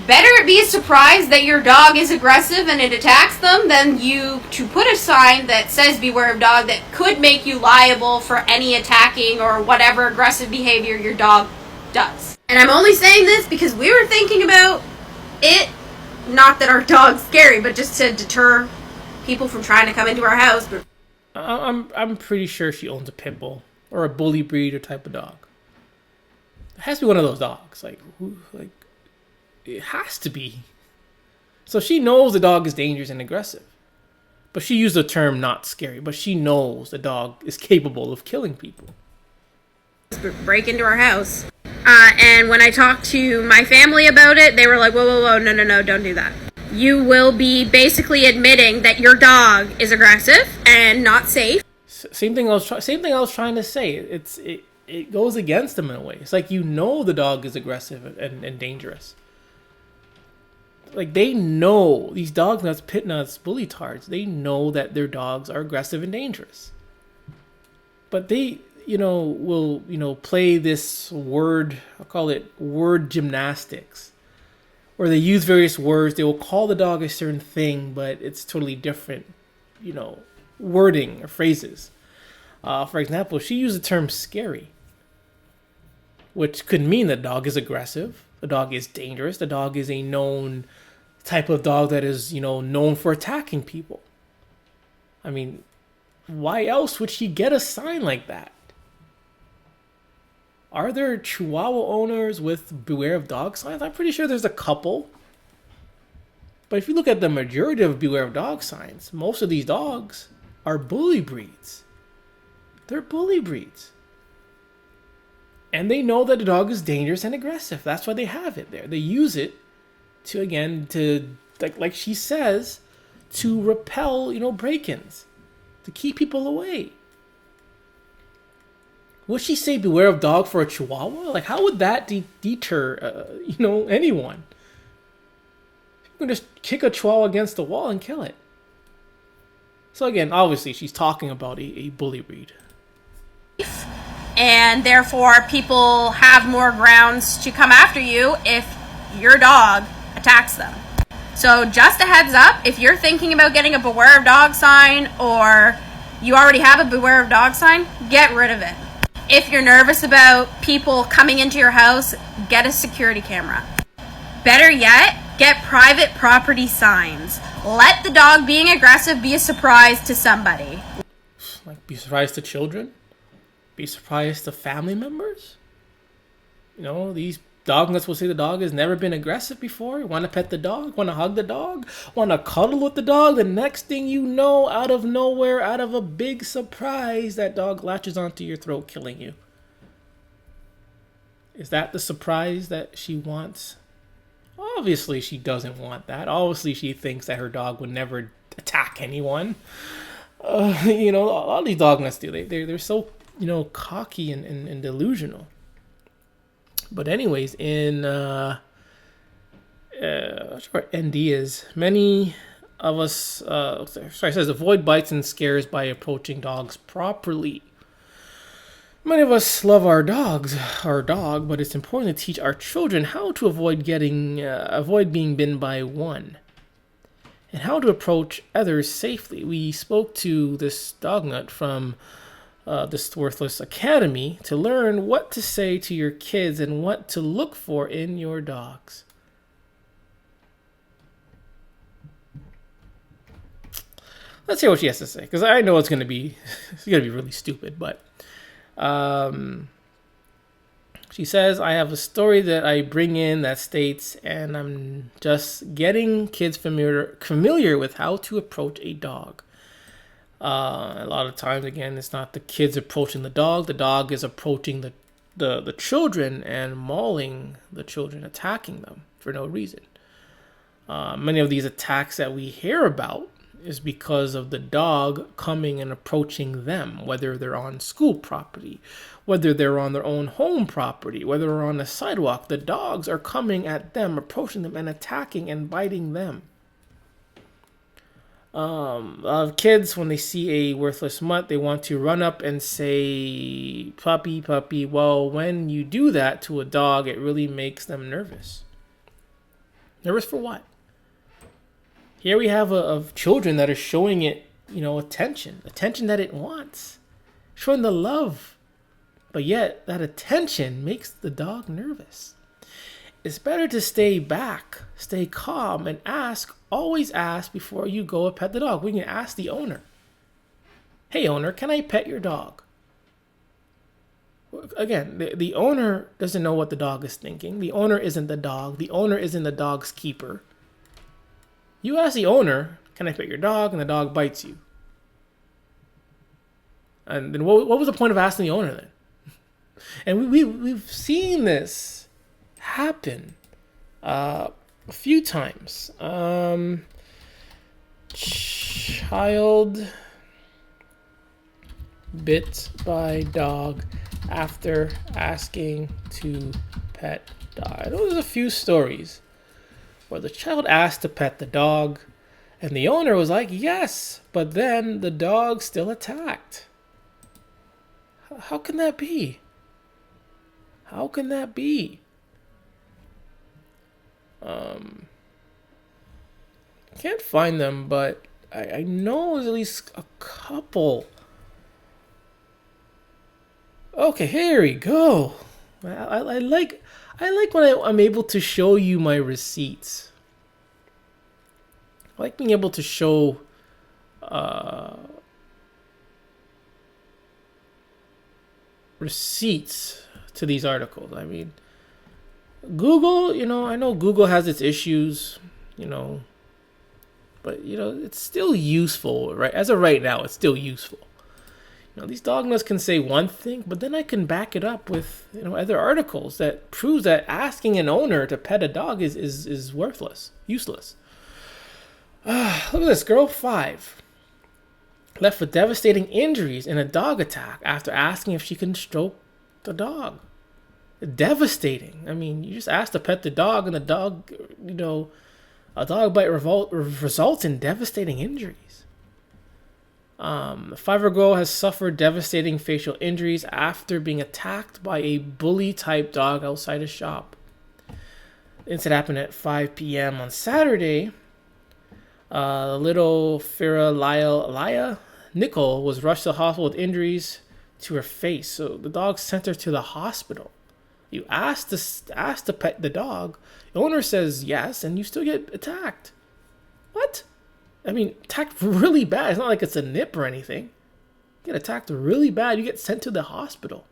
Speaker 2: Better be surprised that your dog is aggressive and it attacks them than you to put a sign that says beware of dog that could make you liable for any attacking or whatever aggressive behavior your dog does. And I'm only saying this because we were thinking about it, not that our dog's scary, but just to deter people from trying to come into our house.
Speaker 1: I'm pretty sure she owns a pit bull or a bully breed or type of dog. It has to be one of those dogs. It has to be. So she knows the dog is dangerous and aggressive. But she used the term not scary. But she knows the dog is capable of killing people.
Speaker 2: Break into our house. And when I talked to my family about it, they were like, whoa, no, don't do that. You will be basically admitting that your dog is aggressive and not safe.
Speaker 1: Same thing I was trying to say. It goes against them in a way. It's like the dog is aggressive and dangerous. Like, they know, these dog nuts, pit nuts, bully tards, they know that their dogs are aggressive and dangerous. But they, will, play this word, I'll call it word gymnastics, where they use various words. They will call the dog a certain thing, but it's totally different, wording or phrases. For example, she used the term scary, which could mean the dog is aggressive, the dog is dangerous, the dog is a known type of dog that is, known for attacking people. I mean, why else would she get a sign like that? Are there Chihuahua owners with beware of dog signs? I'm pretty sure there's a couple. But if you look at the majority of beware of dog signs, most of these dogs are bully breeds. They're bully breeds. And they know that the dog is dangerous and aggressive. That's why they have it there. They use it to like she says, to repel, break-ins, to keep people away. Would she say beware of dog for a chihuahua? Like, how would that deter, anyone? You can just kick a chihuahua against the wall and kill it. So again, obviously, she's talking about a bully breed.
Speaker 2: And therefore, people have more grounds to come after you if your dog attacks them. So just a heads up, if you're thinking about getting a beware of dog sign, or you already have a beware of dog sign, get rid of it. If you're nervous about people coming into your house, get a security camera. Better yet, get private property signs. Let the dog being aggressive be a surprise to somebody.
Speaker 1: Like, be surprised to children? Be surprised to family members? These dog nuts will say the dog has never been aggressive before. You want to pet the dog? Want to hug the dog? Want to cuddle with the dog? The next thing you know, out of nowhere, out of a big surprise, that dog latches onto your throat, killing you. Is that the surprise that she wants? Obviously, she doesn't want that. Obviously, she thinks that her dog would never attack anyone. All these dog nuts do. They're so, cocky and delusional. But anyways, in not sure what ND is. Many of us, it says avoid bites and scares by approaching dogs properly. Many of us love our dog, but it's important to teach our children how to avoid being bitten by one, and how to approach others safely. We spoke to this dog nut from this Worthless Academy to learn what to say to your kids and what to look for in your dogs. Let's hear what she has to say, because I know it's gonna be really stupid, but she says, I have a story that I bring in that states, and I'm just getting kids familiar with how to approach a dog. A lot of times, again, it's not the kids approaching the dog is approaching the children and mauling the children, attacking them for no reason. Many of these attacks that we hear about is because of the dog coming and approaching them, whether they're on school property, whether they're on their own home property, whether they're on the sidewalk. The dogs are coming at them, approaching them, and attacking and biting them. A lot of kids, when they see a worthless mutt, they want to run up and say, puppy, puppy. Well, when you do that to a dog, it really makes them nervous. Nervous for what? Here we have of children that are showing it, attention that it wants, showing the love, but yet that attention makes the dog nervous. It's better to stay back, stay calm, and always ask before you go and pet the dog. We can ask the owner, hey owner, can I pet your dog? Again, the owner doesn't know what the dog is thinking. The owner isn't the dog. The owner isn't the dog's keeper. You ask the owner, can I pet your dog? And the dog bites you. And then what was the point of asking the owner then? And we've seen this happen a few times. Child bit by dog after asking to pet dog. There's a few stories where the child asked to pet the dog, and the owner was like, yes, but then the dog still attacked. How can that be? How can that be? Can't find them, but I know there's at least a couple. Okay, here we go. I like when I'm able to show you my receipts. I like being able to show receipts to these articles. I mean, Google, I know Google has its issues, but, it's still useful, right? As of right now, it's still useful. These dogmas can say one thing, but then I can back it up with, other articles that proves that asking an owner to pet a dog is worthless, useless. Look at this girl, 5, left with devastating injuries in a dog attack after asking if she can stroke the dog. Devastating. I mean, you just asked to pet the dog, and the dog, a dog bite results in devastating injuries. The 5-year-old girl has suffered devastating facial injuries after being attacked by a bully-type dog outside a shop. The incident happened at 5 p.m. on Saturday. Little Laya Nicole was rushed to the hospital with injuries to her face. So the dog sent her to the hospital. You asked to pet the dog. The owner says yes, and you still get attacked. What? I mean, attacked really bad. It's not like it's a nip or anything. You get attacked really bad. You get sent to the hospital.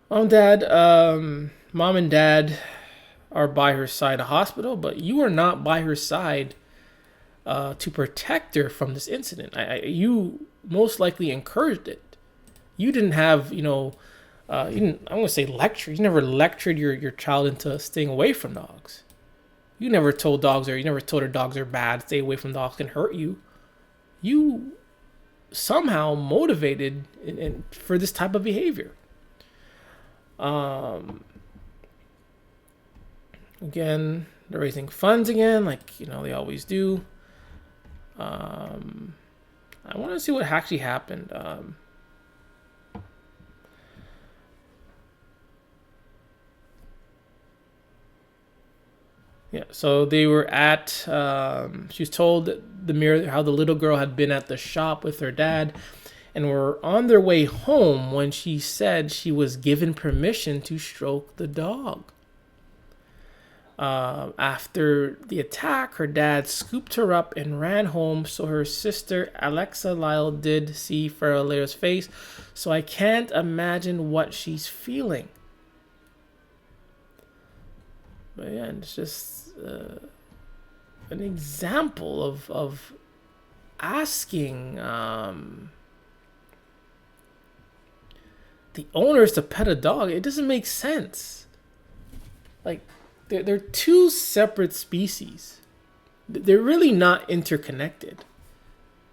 Speaker 1: Mom and dad are by her side at the hospital, but you are not by her side to protect her from this incident. You most likely encouraged it. You didn't have, you didn't, I'm going to say lecture. You never lectured your child into staying away from dogs. You never told her dogs are bad, stay away from dogs, can hurt you. You somehow motivated for this type of behavior. Again, they're raising funds again, like, they always do. I want to see what actually happened. Yeah, so they were at, she was told the mirror how the little girl had been at the shop with her dad and were on their way home when she said she was given permission to stroke the dog. After the attack, her dad scooped her up and ran home, so her sister Alexa Lyle did see Farrell's face, so I can't imagine what she's feeling. But yeah, it's just an example of asking the owners to pet a dog. It doesn't make sense. Like, they're two separate species. They're really not interconnected.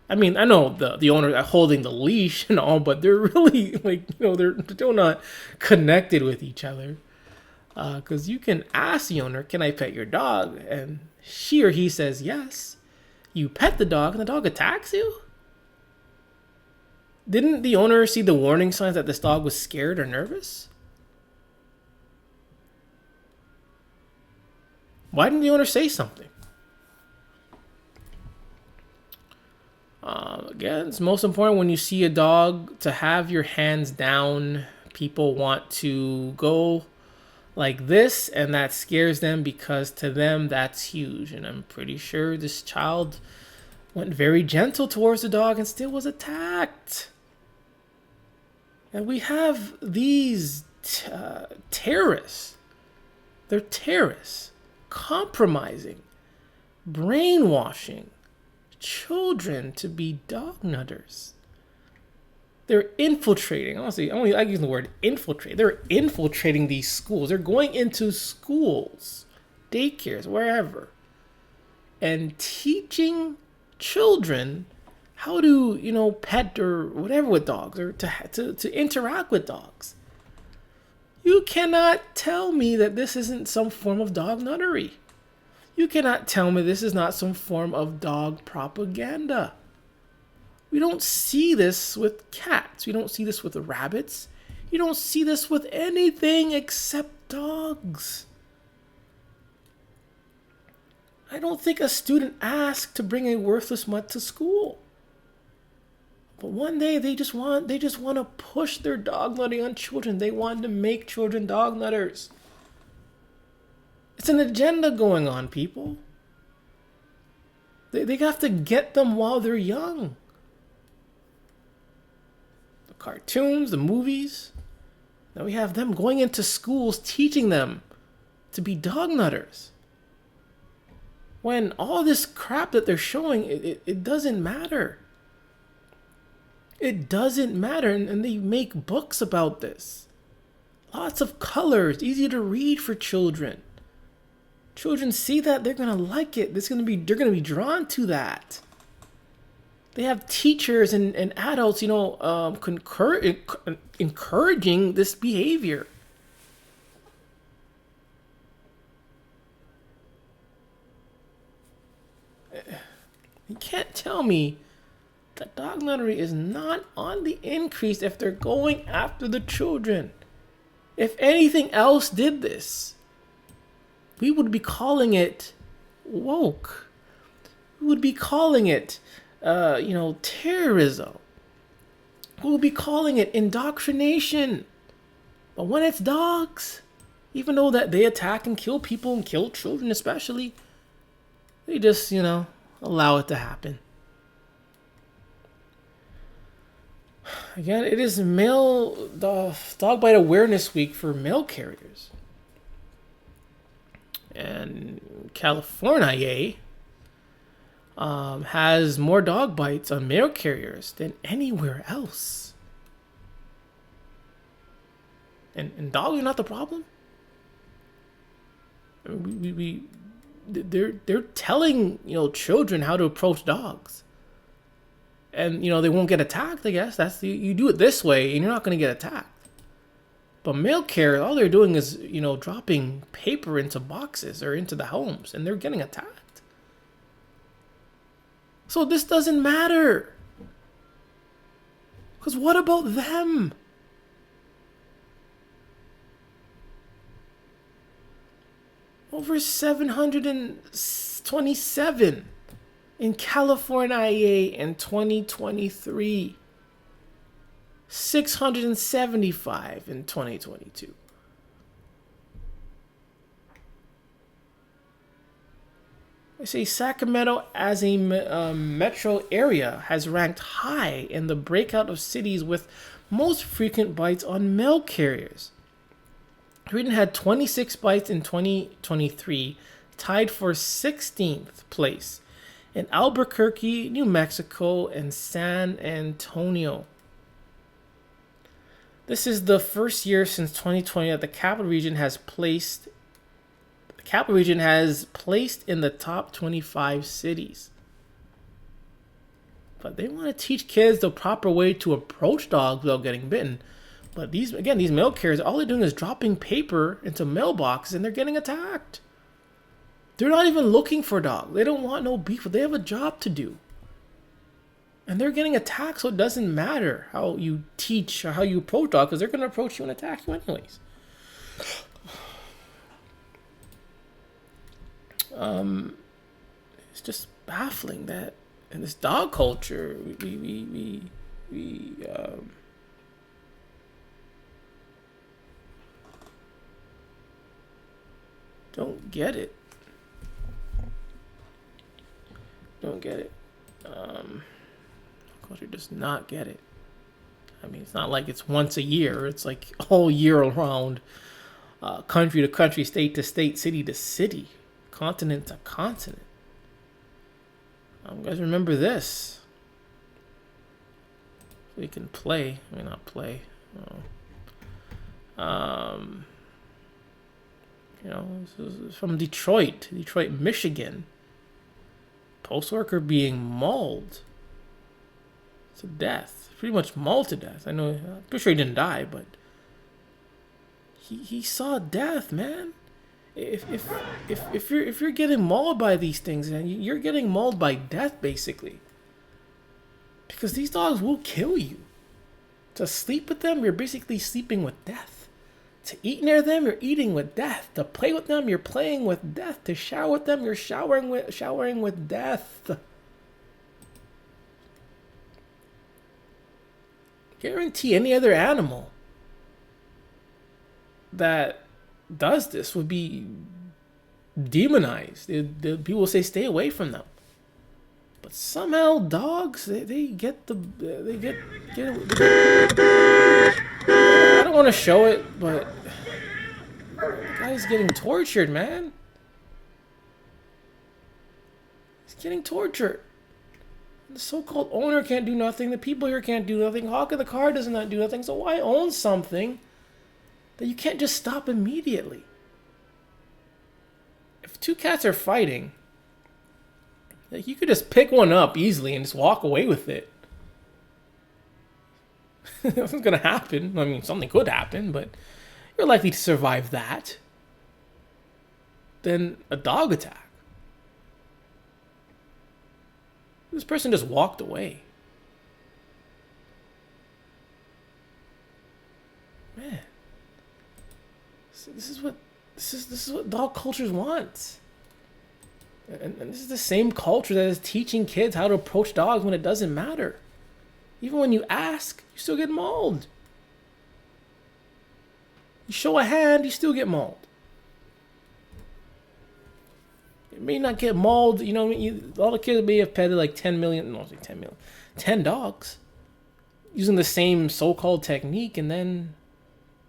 Speaker 1: I mean, I know the owner are holding the leash and all, but they're really they're still not connected with each other. Because you can ask the owner, "Can I pet your dog?" And she or he says yes. You pet the dog, and the dog attacks you. Didn't the owner see the warning signs that this dog was scared or nervous? Why didn't the owner say something? Again, it's most important when you see a dog to have your hands down. People want to go like this, and that scares them because to them that's huge. And I'm pretty sure this child went very gentle towards the dog and still was attacked. And we have these terrorists. They're terrorists. Compromising, brainwashing children to be dog nutters. They're infiltrating. Honestly, I use the word infiltrate. They're infiltrating these schools. They're going into schools, daycares, wherever, and teaching children how to, pet or whatever with dogs, or to interact with dogs. You cannot tell me that this isn't some form of dog nuttery. You cannot tell me this is not some form of dog propaganda. We don't see this with cats. We don't see this with rabbits. You don't see this with anything except dogs. I don't think a student asked to bring a worthless mutt to school. But one day they just want to push their dog nutting on children. They want to make children dog nutters. It's an agenda going on, people. They have to get them while they're young. The cartoons, the movies. Now we have them going into schools teaching them to be dog nutters. When all this crap that they're showing, it doesn't matter. It doesn't matter, and they make books about this. Lots of colors, easy to read for children. Children see that, they're gonna like it. They're gonna be drawn to that. They have teachers and adults, encouraging this behavior. You can't tell me that dog nuttery is not on the increase if they're going after the children. If anything else did this, we would be calling it woke. We would be calling it, terrorism. We would be calling it indoctrination. But when it's dogs, even though that they attack and kill people and kill children especially, they just, allow it to happen. Again, it is Dog Bite Awareness Week for mail carriers. And California has more dog bites on mail carriers than anywhere else. And dogs are not the problem. I mean, they're telling children how to approach dogs, and they won't get attacked. I guess you do it this way, and you're not going to get attacked. But mail carriers, all they're doing is dropping paper into boxes or into the homes, and they're getting attacked. So this doesn't matter. Because what about them? Over 727 in California in 2023. 675 in 2022. They say Sacramento as a metro area has ranked high in the breakout of cities with most frequent bites on mail carriers. Sweden had 26 bites in 2023, tied for 16th place in Albuquerque, New Mexico, and San Antonio. This is the first year since 2020 that the capital region has placed in the top 25 cities. But they want to teach kids the proper way to approach dogs without getting bitten. But these mail carriers, all they're doing is dropping paper into mailboxes and they're getting attacked. They're not even looking for dogs. They don't want no beef. They have a job to do. And they're getting attacked, so it doesn't matter how you teach or how you approach dogs, because they're going to approach you and attack you anyways. It's just baffling that in this dog culture, we don't get it. Culture does not get it. I mean, it's not like it's once a year. It's like all year around, country to country, state to state, city to city, continent to continent. You guys remember this? We can play. I mean, not play. This is from Detroit, Michigan. Post worker being mauled to death, pretty much mauled to death. I know, I'm pretty sure he didn't die, but he saw death, man. If you're getting mauled by these things, man, you're getting mauled by death, basically. Because these dogs will kill you. To sleep with them, you're basically sleeping with death. To eat near them, you're eating with death. To play with them, you're playing with death. To shower with them, you're showering with death. Guarantee any other animal that does this would be demonized. The people say stay away from them. But somehow dogs, they get. I don't want to show it, but the guy's getting tortured, man. He's getting tortured. The so-called owner can't do nothing. The people here can't do nothing. Hawk of the car does not do nothing. So why own something that you can't just stop immediately? If two cats are fighting, like, you could just pick one up easily and just walk away with it. Nothing's gonna happen. I mean, something could happen, but you're likely to survive that than a dog attack. This person just walked away. Man, so this is what dog cultures want. And this is the same culture that is teaching kids how to approach dogs when it doesn't matter. Even when you ask, you still get mauled. You show a hand, you still get mauled. It may not get mauled, you know, all the kids may have petted like 10 million, no, like 10 million, 10 dogs using the same so-called technique, and then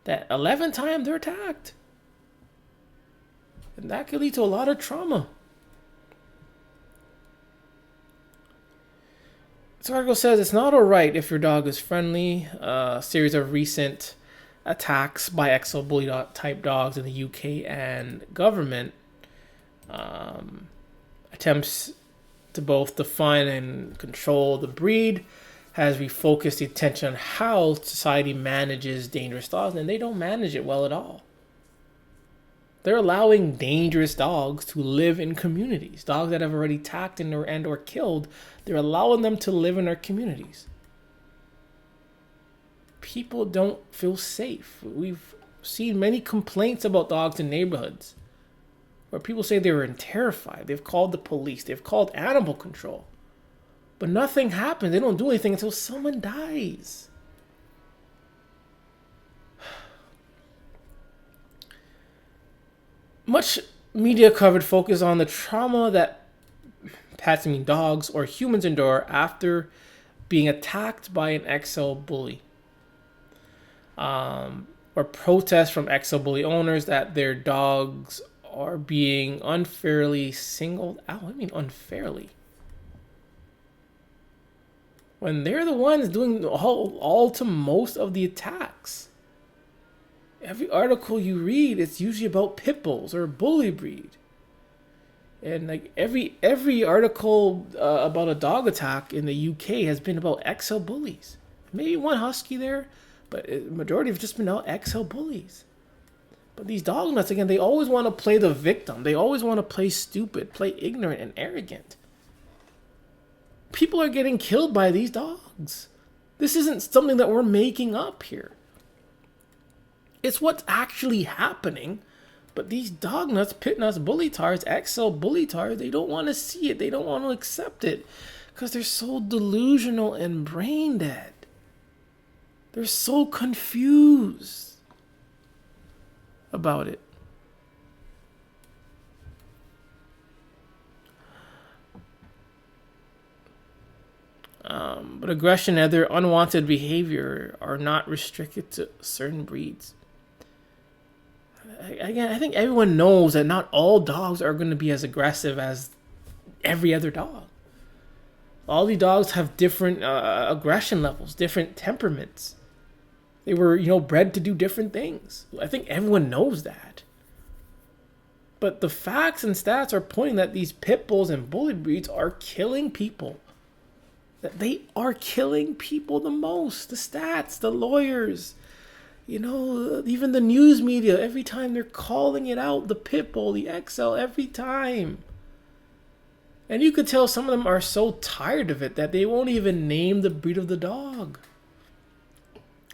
Speaker 1: that 11th time they're attacked. And that could lead to a lot of trauma. This article says it's not alright if your dog is friendly. A series of recent attacks by exo-bully type dogs in the UK and government attempts to both define and control the breed has refocused the attention on how society manages dangerous dogs, and they don't manage it well at all. They're allowing dangerous dogs to live in communities. Dogs that have already attacked and or killed, they're allowing them to live in our communities. People don't feel safe. We've seen many complaints about dogs in neighborhoods where people say they were terrified. They've called the police. They've called animal control. But nothing happens. They don't do anything until someone dies. Much media coverage focus on the trauma that pets, dogs or humans endure after being attacked by an exo bully. Or protests from exo bully owners that their dogs are being unfairly singled out. I mean, unfairly. When they're the ones doing all to most of the attacks. Every article you read, it's usually about pit bulls or bully breed. And like every article about a dog attack in the UK has been about exo bullies. Maybe one husky there, but the majority have just been out exo bullies. But these dog nuts, again, they always want to play the victim. They always want to play stupid, play ignorant and arrogant. People are getting killed by these dogs. This isn't something that we're making up here. It's what's actually happening. But these dog nuts, pit nuts, bully tars, exo bully tars, they don't want to see it. They don't want to accept it. Because they're so delusional and brain dead. They're so confused about it. But aggression and other unwanted behavior are not restricted to certain breeds. Again, I think everyone knows that not all dogs are going to be as aggressive as every other dog. All these dogs have different aggression levels, different temperaments. They were, bred to do different things. I think everyone knows that. But the facts and stats are pointing that these pit bulls and bully breeds are killing people. That they are killing people the most. The stats, the lawyers, even the news media, every time they're calling it out, the pit bull, the XL, every time. And you could tell some of them are so tired of it that they won't even name the breed of the dog.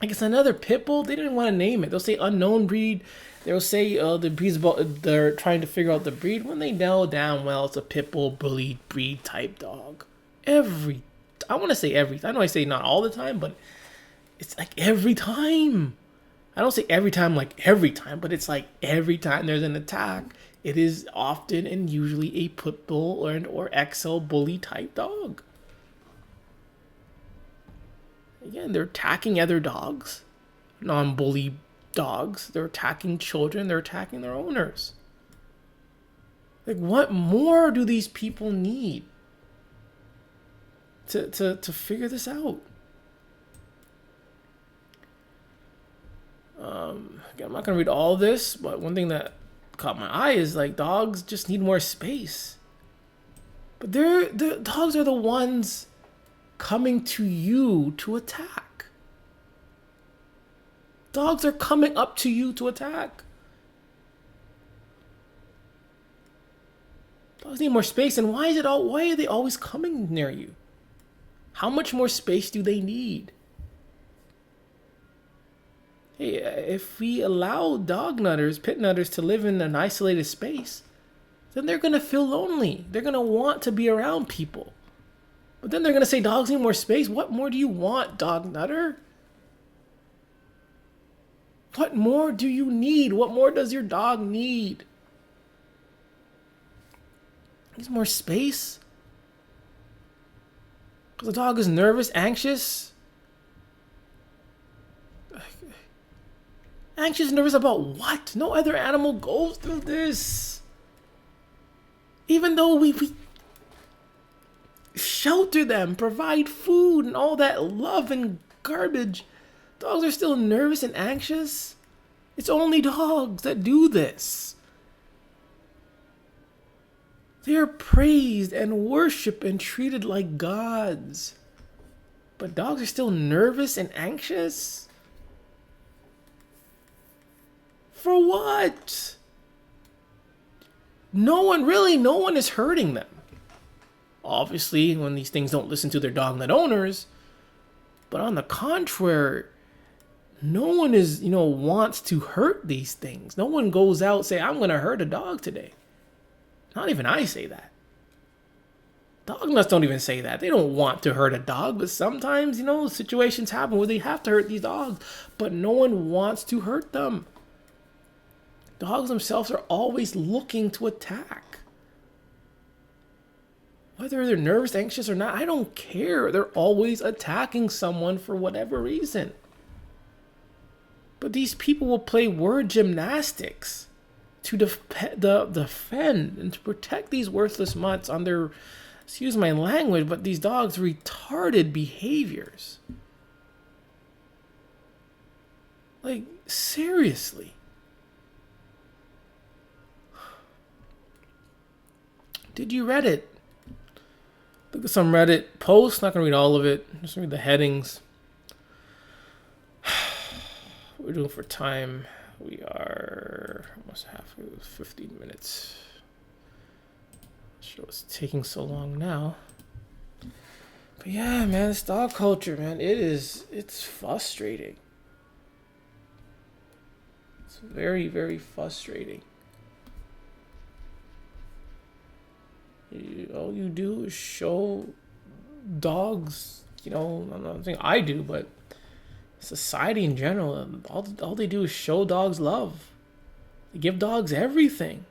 Speaker 1: Like it's another pit bull, they didn't want to name it. They'll say unknown breed. They'll say the breed's about, they're trying to figure out the breed when they know damn well it's a pit bull bully breed type dog. I want to say every time. I know I say not all the time, but it's like every time. I don't say every time like every time, but it's like every time there's an attack, it is often and usually a pit bull or XL bully type dog. Again, they're attacking other dogs, non-bully dogs. They're attacking children. They're attacking their owners. Like, what more do these people need to figure this out? Again, I'm not going to read all this, but one thing that caught my eye is like dogs just need more space. But the dogs are the ones coming to you to attack. Dogs are coming up to you to attack. Dogs need more space, and why are they always coming near you? How much more space do they need? Hey, if we allow pit nutters to live in an isolated space, then they're going to feel lonely. They're going to want to be around people. But then they're going to say dogs need more space. What more do you want, dog nutter? What more do you need? What more does your dog need? Needs more space? Because the dog is nervous, anxious? Anxious, nervous about what? No other animal goes through this. Even though we shelter them, provide food and all that love and garbage, dogs are still nervous and anxious. It's only dogs that do this. They are praised and worshipped and treated like gods. But dogs are still nervous and anxious? For what? No one is hurting them. Obviously, when these things don't listen to their dog nut owners. But on the contrary, no one wants to hurt these things. No one goes out and say, I'm going to hurt a dog today. Not even I say that. Dog nuts don't even say that. They don't want to hurt a dog, but sometimes, situations happen where they have to hurt these dogs, but no one wants to hurt them. Dogs themselves are always looking to attack. Whether they're nervous, anxious, or not, I don't care. They're always attacking someone for whatever reason. But these people will play word gymnastics to defend and to protect these worthless mutts on their, excuse my language, but these dogs' retarded behaviors. Like, seriously. Did you read it? Look at some Reddit posts. Not going to read all of it. Just read the headings. What we're doing for time. We are almost halfway, 15 minutes. Sure, it's taking so long now. But yeah, man, this dog culture, man, it's frustrating. It's very, very frustrating. All you do is show dogs, I'm not saying I do, but society in general, all they do is show dogs love. They give dogs everything.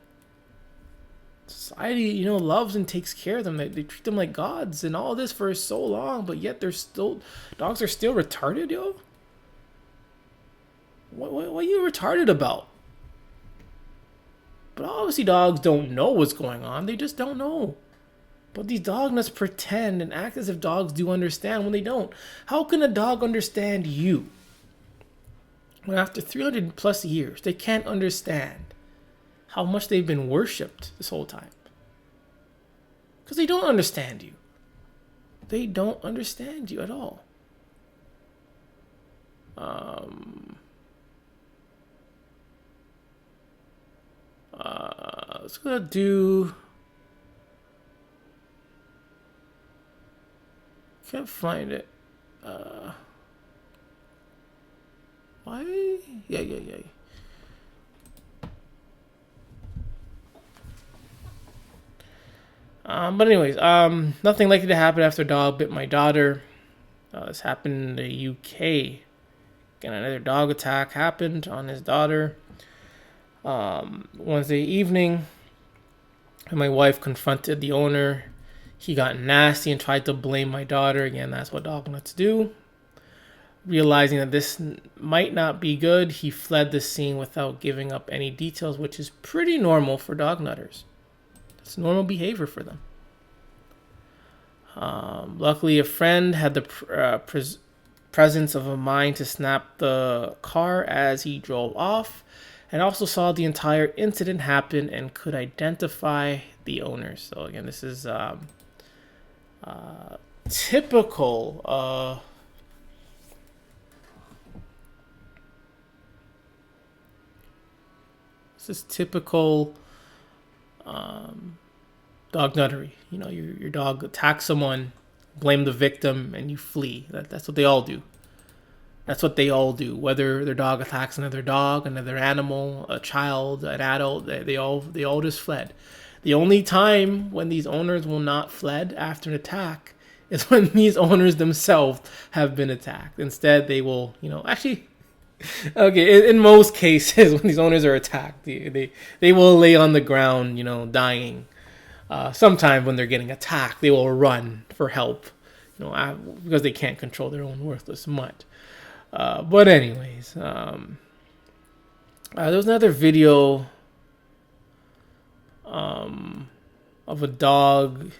Speaker 1: Society, loves and takes care of them. They treat them like gods and all this for so long, but yet dogs are still retarded, yo. What are you retarded about? But obviously dogs don't know what's going on. They just don't know. But these dog nuts pretend and act as if dogs do understand when they don't. How can a dog understand you? When after 300 plus years, they can't understand how much they've been worshipped this whole time. Because they don't understand you. They don't understand you at all. Let's go do. Can't find it. Why? Yeah. But anyways, nothing likely to happen after a dog bit my daughter. This happened in the UK. Again, another dog attack happened on his daughter. Wednesday evening, and my wife confronted the owner. He got nasty and tried to blame my daughter. Again, that's what dog nuts do. Realizing that this might not be good, he fled the scene without giving up any details, which is pretty normal for dog nutters. It's normal behavior for them. Luckily, a friend had the presence of a mind to snap the car as he drove off. and also saw the entire incident happen and could identify the owners. So again, this is typical. This is typical dog nuttery. You know, your dog attacks someone, blame the victim, and you flee. That's what they all do. That's what they all do. Whether their dog attacks another dog, another animal, a child, an adult, they all just fled. The only time when these owners will not fled after an attack is when these owners themselves have been attacked. Instead, they will, actually, okay, in most cases, when these owners are attacked, they will lay on the ground, dying. Sometimes when they're getting attacked, they will run for help, because they can't control their own worthless mutt. But anyways, there was another video of a dog,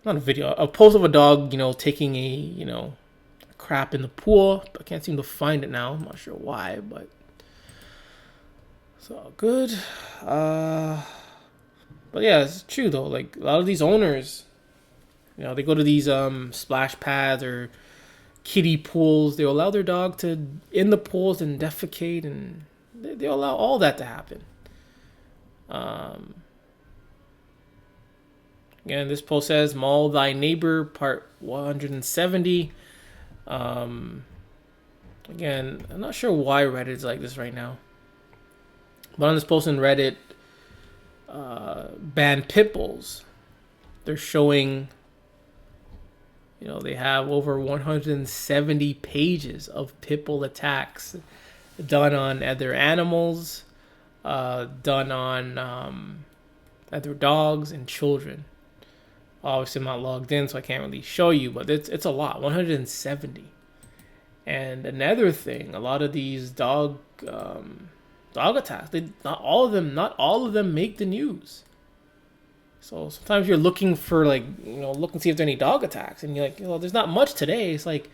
Speaker 1: not a video, a post of a dog, taking a crap in the pool. I can't seem to find it now. I'm not sure why, but it's all good. But yeah, it's true though. Like a lot of these owners, they go to these splash pads or kiddie pools. They allow their dog to in the pools and defecate, and they allow all that to happen. Again, this post says "Maul Thy Neighbor," part 170. Again, I'm not sure why Reddit is like this right now, but on this post in Reddit, ban pit bulls. They're showing. They have over 170 pages of pit bull attacks done on other animals, done on other dogs and children. Obviously, I'm not logged in, so I can't really show you, but it's a lot, 170. And another thing, a lot of these dog attacks, not all of them make the news. So sometimes you're looking for look and see if there's any dog attacks, and you're like, there's not much today. It's like,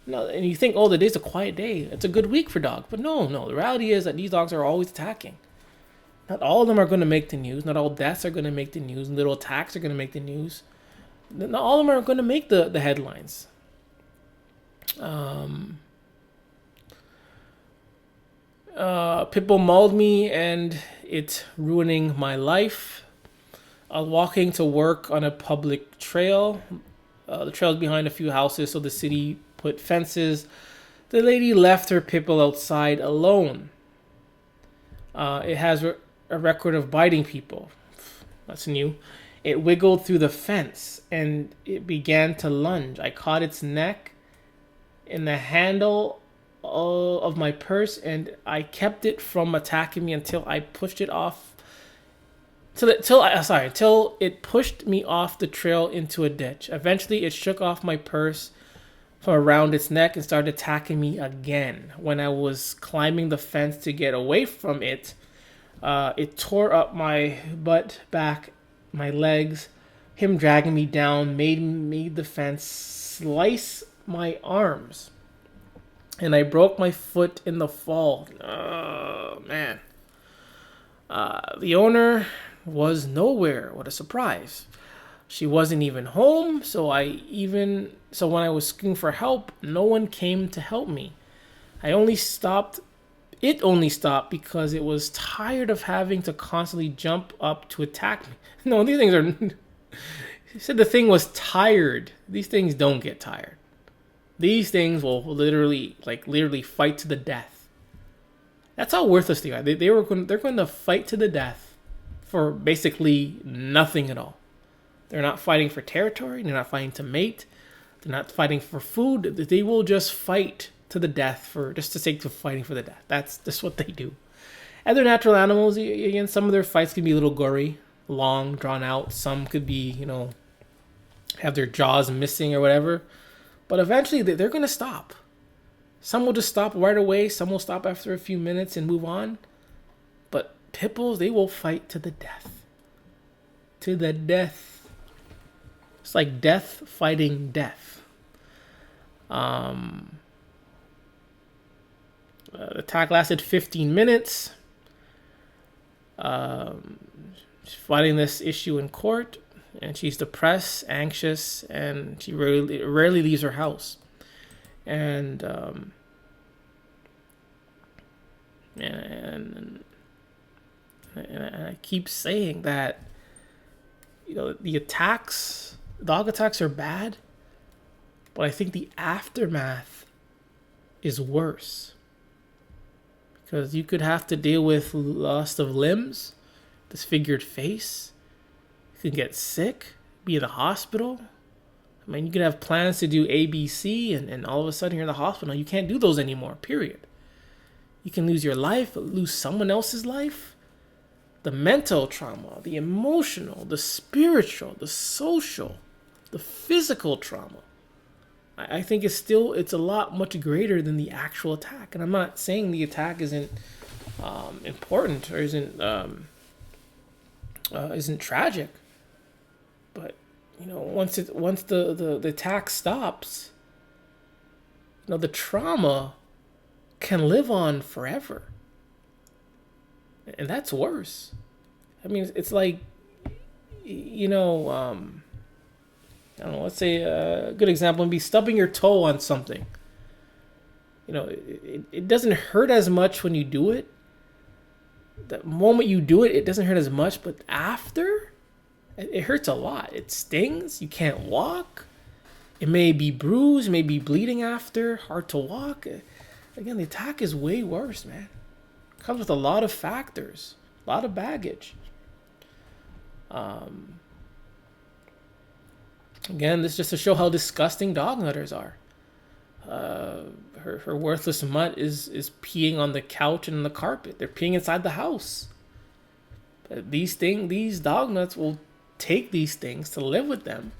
Speaker 1: and you think, the day's a quiet day. It's a good week for dogs, but no. The reality is that these dogs are always attacking. Not all of them are going to make the news. Not all deaths are going to make the news. Little attacks are going to make the news. Not all of them are going to make the headlines. Pitbull mauled me, and it's ruining my life. I was walking to work on a public trail. The trail's behind a few houses, so the city put fences. The lady left her pitbull outside alone. It has a record of biting people. That's new. It wiggled through the fence, and it began to lunge. I caught its neck in the handle of my purse, and I kept it from attacking me until I pushed it off. Till it pushed me off the trail into a ditch. Eventually, it shook off my purse from around its neck and started attacking me again. When I was climbing the fence to get away from it, it tore up my butt, back, my legs. Him dragging me down made the fence slice my arms, and I broke my foot in the fall. Oh man. The owner was nowhere. What a surprise. She wasn't even home, so when I was screaming for help, no one came to help me. It only stopped because it was tired of having to constantly jump up to attack me. No, these things are... He said the thing was tired. These things don't get tired. These things will literally fight to the death. That's how worthless they are. They're going to fight to the death for basically nothing at all. They're not fighting for territory. They're not fighting to mate. They're not fighting for food. They will just fight to the death for just the sake of fighting for the death. That's just what they do. Other natural animals, again, some of their fights can be a little gory, long, drawn out. Some could be, have their jaws missing or whatever. But eventually, they're going to stop. Some will just stop right away. Some will stop after a few minutes and move on. But pit bulls, they will fight to the death. To the death. It's like death fighting death. The attack lasted 15 minutes. She's fighting this issue in court, and she's depressed, anxious, and she rarely leaves her house. And I keep saying that, you know, the dog attacks are bad, but I think the aftermath is worse. Because you could have to deal with loss of limbs, disfigured face. You could get sick, be in the hospital. I mean, you could have plans to do A, B, C, and all of a sudden you're in the hospital. You can't do those anymore, period. You can lose your life, lose someone else's life. The mental trauma, the emotional, the spiritual, the social, the physical trauma. I think it's a lot much greater than the actual attack. And I'm not saying the attack isn't important or isn't tragic. But, you know, once the attack stops, you know, the trauma can live on forever. And that's worse. I mean, it's like, you know, I don't know, let's say a good example would be stubbing your toe on something. You know, it doesn't hurt as much when you do it. The moment you do it, it doesn't hurt as much, but after, it hurts a lot. It stings, you can't walk. It may be bruised, may be bleeding after, hard to walk. Again, the attack is way worse, man. It comes with a lot of factors, a lot of baggage. Again, this is just to show how disgusting dog nutters are. Her worthless mutt is peeing on the couch and on the carpet. They're peeing inside the house. These dog nuts will take these things to live with them,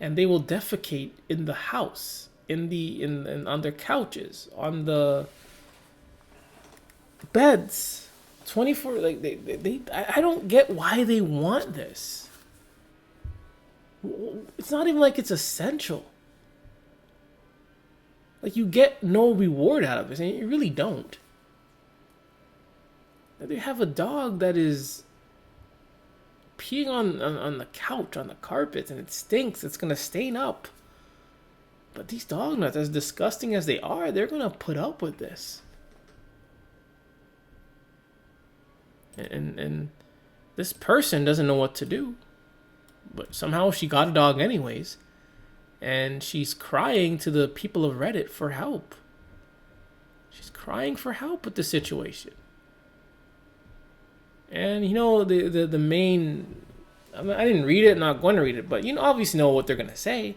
Speaker 1: and they will defecate in the house, on their couches, on the beds, 24. Like I don't get why they want this. It's not even like it's essential. Like, you get no reward out of this, and you really don't. They have a dog that is peeing on the couch, on the carpet, and it stinks. It's gonna stain up. But these dog nuts, as disgusting as they are, they're gonna put up with this. And this person doesn't know what to do. But somehow she got a dog anyways. And she's crying to the people of Reddit for help. She's crying for help with the situation. And, you know, the main... I mean, I didn't read it, not going to read it. But you know, obviously know what they're going to say.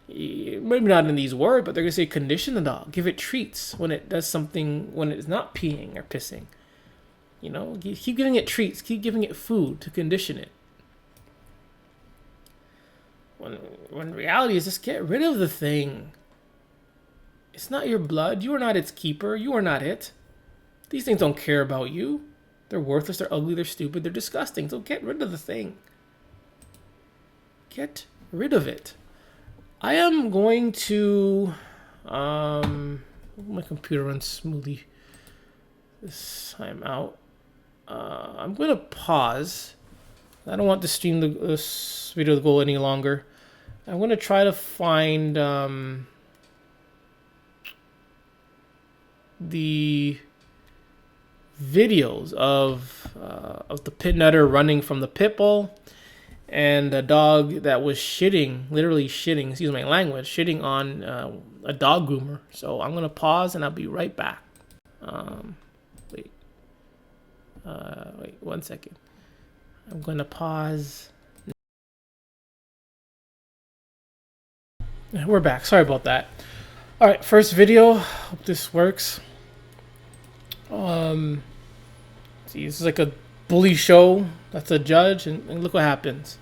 Speaker 1: Maybe not in these words, but they're going to say condition the dog. Give it treats when it does something, when it's not peeing or pissing. You know, keep giving it treats. Keep giving it food to condition it. When reality is, just get rid of the thing. It's not your blood. You are not its keeper. You are not it. These things don't care about you. They're worthless. They're ugly. They're stupid. They're disgusting. So get rid of the thing. Get rid of it. I am going to... my computer runs smoothly this time out. I'm going to pause. I don't want to stream this video to go any longer. I'm going to try to find the videos of the pit nutter running from the pit bull and a dog that was shitting, literally shitting, excuse my language, shitting on a dog groomer. So I'm going to pause and I'll be right back. Wait 1 second. I'm going to pause. We're back. Sorry about that. All right, first video. Hope this works. See, this is like a bully show. That's a judge, and look what happens.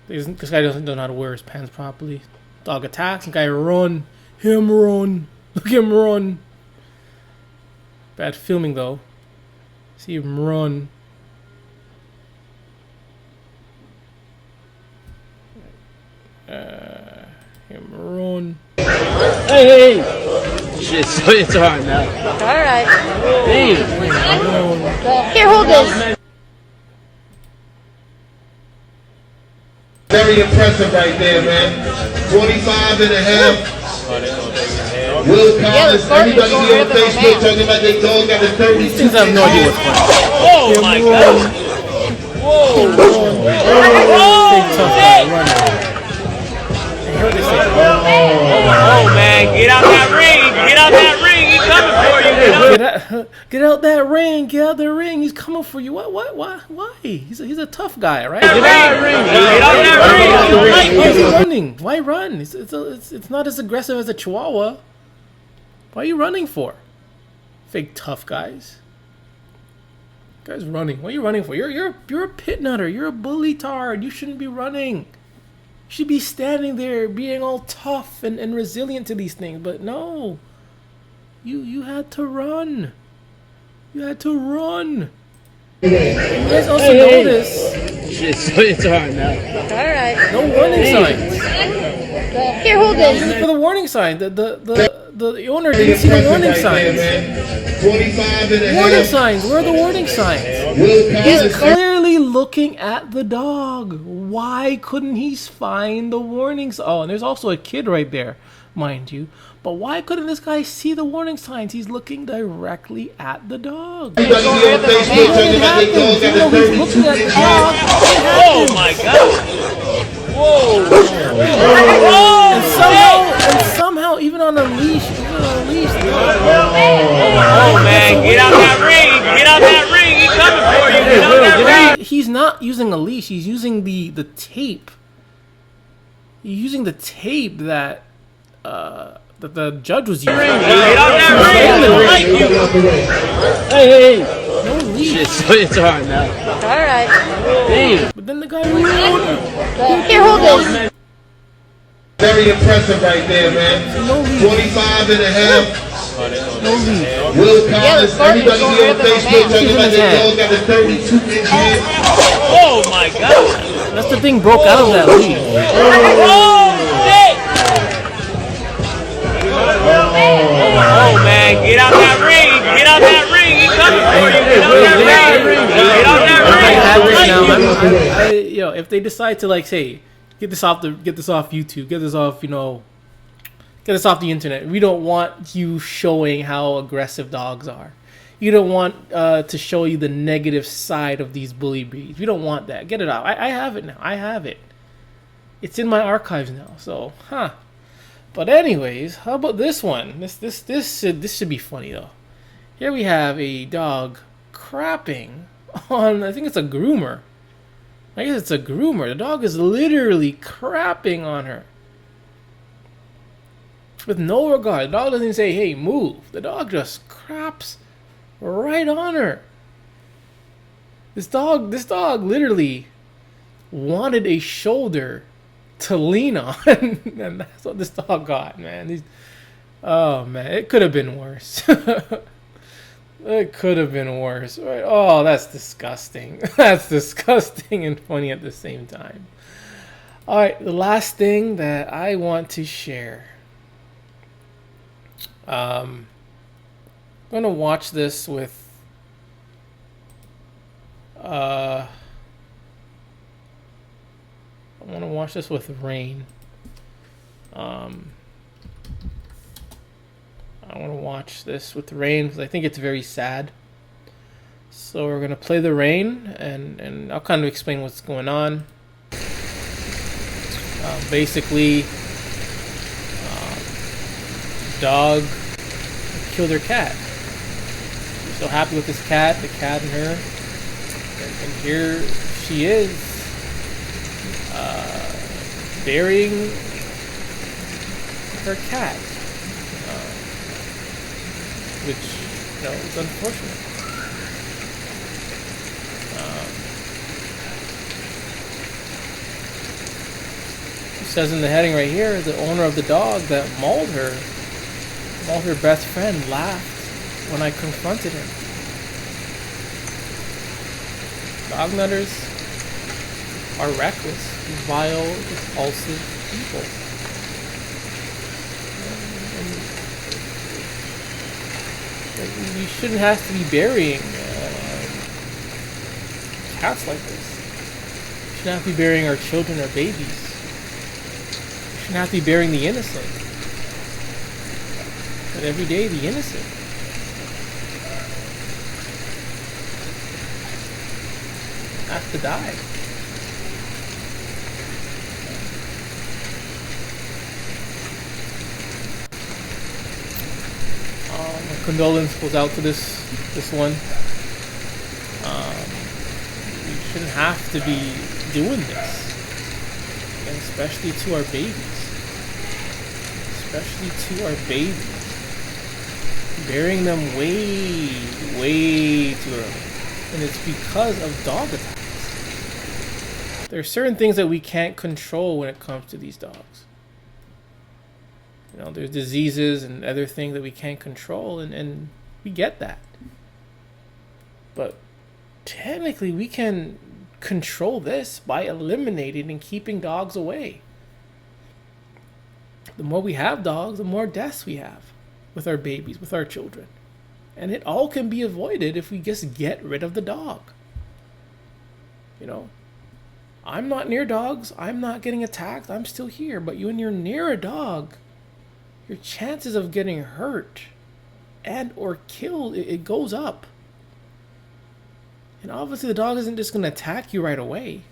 Speaker 1: This guy doesn't know how to wear his pants properly. Dog attacks. And guy run. Him run. Look at him run. Bad filming though. See him run. Him run. Hey!
Speaker 3: It's hard now.
Speaker 4: Alright.
Speaker 3: Damn.
Speaker 4: Here, hold this.
Speaker 5: Very impressive right there, man. 25 and a half. Will Collins, everybody here on Facebook talking about their dog got the 32.
Speaker 1: Things I have no idea what's going on.
Speaker 3: Oh my god. Whoa.
Speaker 1: Big tough guy running. I heard this thing.
Speaker 3: Oh man, get out that ring. Get out that ring. He's coming for you.
Speaker 1: Get out that ring. Get out the ring. He's coming for you. What? Why? He's a tough guy, right?
Speaker 3: Get out that ring. Get out that ring.
Speaker 1: Why is he running? Why run? It's not as aggressive as a Chihuahua. Why are you running for? Fake tough guys. Guys running. What are you running for? You're a pit nutter. You're a bully tard. You shouldn't be running. You should be standing there being all tough and resilient to these things. But no. You had to run. You had to run. You guys also notice
Speaker 3: It's hard now.
Speaker 4: Alright.
Speaker 1: no warning signs.
Speaker 4: Here, hold this.
Speaker 1: For the warning sign, the owner didn't see the warning signs.
Speaker 5: 25 and a
Speaker 1: Warning
Speaker 5: half.
Speaker 1: signs. Where are the warning signs?
Speaker 5: Will
Speaker 1: He's
Speaker 5: Collins,
Speaker 1: clearly looking at the dog. Why couldn't he find the warnings? Oh, and there's also a kid right there, mind you. But why couldn't this guy see the warning signs? He's looking directly at the dog.
Speaker 5: everybody here on Facebook talking about their dog got the 32
Speaker 1: Looking at the
Speaker 5: inches.
Speaker 1: dog.
Speaker 3: Oh my god. Whoa.
Speaker 1: And somehow, even on a leash,
Speaker 3: Oh man, get out that ring. Get out that ring. He's coming for you. Get out that ring.
Speaker 1: he's not using a leash. He's using the tape. He's using the tape that that the judge was using.
Speaker 3: Get out that ring. Hey.
Speaker 1: No leash.
Speaker 3: It's hard now.
Speaker 4: Alright.
Speaker 3: Damn.
Speaker 1: But then the guy ran.
Speaker 4: Here, hold this.
Speaker 5: Very impressive right there, man.
Speaker 1: No leash.
Speaker 5: 25 and a half.
Speaker 1: No leash.
Speaker 5: Will Collins, everybody here on Facebook talking about their dog got the 32 inches.
Speaker 3: Oh my god.
Speaker 1: That's the thing broke out of that leash.
Speaker 3: Oh shit. Oh man, get out that ring. Get out that ring. He's coming for you. Get out that ring. Get out that ring.
Speaker 1: If they decide to like say, get this off YouTube, get this off the internet. We don't want you showing how aggressive dogs are. You don't want to show you the negative side of these bully breeds. We don't want that. Get it out. I have it now. I have it. It's in my archives now. So, But anyways, how about this one? This should be funny though. Here we have a dog crapping on, I think it's a groomer. I guess it's a groomer. The dog is literally crapping on her. With no regard. The dog doesn't say, hey, move. The dog just craps right on her. This dog literally wanted a shoulder to lean on. And that's what this dog got, man. Oh, man. It could have been worse. It could have been worse. Right? Oh, that's disgusting. That's disgusting and funny at the same time. All right, the last thing that I want to share. I'm going to watch this with I want to watch this with Rain. I want to watch this with Rain because I think it's very sad. So we're going to play the Rain and I'll kind of explain what's going on. Basically, dog killed her cat. She's so happy with this cat, the cat and her. And here she is, burying her cat. Which, is unfortunate. It says in the heading right here, the owner of the dog that mauled her best friend, laughed when I confronted him. Dog nutters are reckless, vile, impulsive people. You shouldn't have to be burying cats like this. You shouldn't have to be burying our children or babies. You shouldn't have to be burying the innocent. But every day, the innocent have to die. My condolence goes out to this one. We shouldn't have to be doing this, and especially to our babies. Especially to our babies. Burying them way too early. And it's because of dog attacks. There are certain things that we can't control when it comes to these dogs. You know, there's diseases and other things that we can't control, and we get that. But technically, we can control this by eliminating and keeping dogs away. The more we have dogs, the more deaths we have with our babies, with our children. And it all can be avoided if we just get rid of the dog. You know, I'm not near dogs. I'm not getting attacked. I'm still here. But when you're near a dog, your chances of getting hurt and or killed, it goes up. And obviously the dog isn't just going to attack you right away.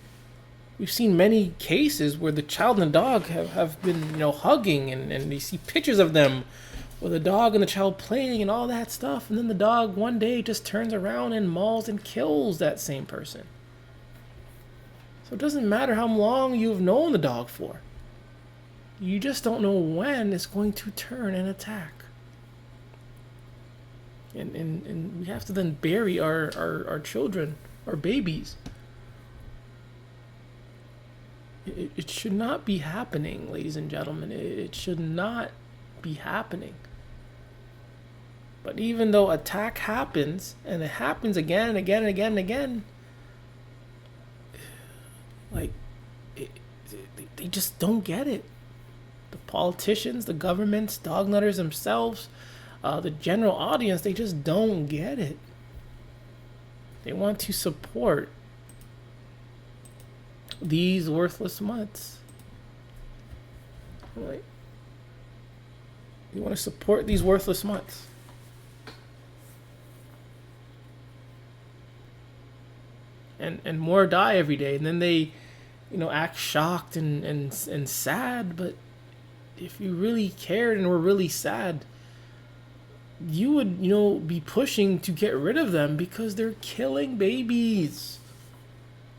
Speaker 1: We've seen many cases where the child and the dog have been, hugging, and you see pictures of them with the dog and the child playing and all that stuff. And then the dog one day just turns around and mauls and kills that same person. So it doesn't matter how long you've known the dog for. You just don't know when it's going to turn and attack. And we have to then bury our children, our babies. It should not be happening, ladies and gentlemen. It should not be happening. But even though attack happens, and it happens again and again and again and again, they just don't get it. The politicians, the governments, dog nutters themselves, the general audience, they just don't get it. They want to support these worthless mutts. Right? You want to support these worthless mutts. And more die every day, and then they, act shocked and sad. But if you really cared and were really sad, you would, be pushing to get rid of them, because they're killing babies.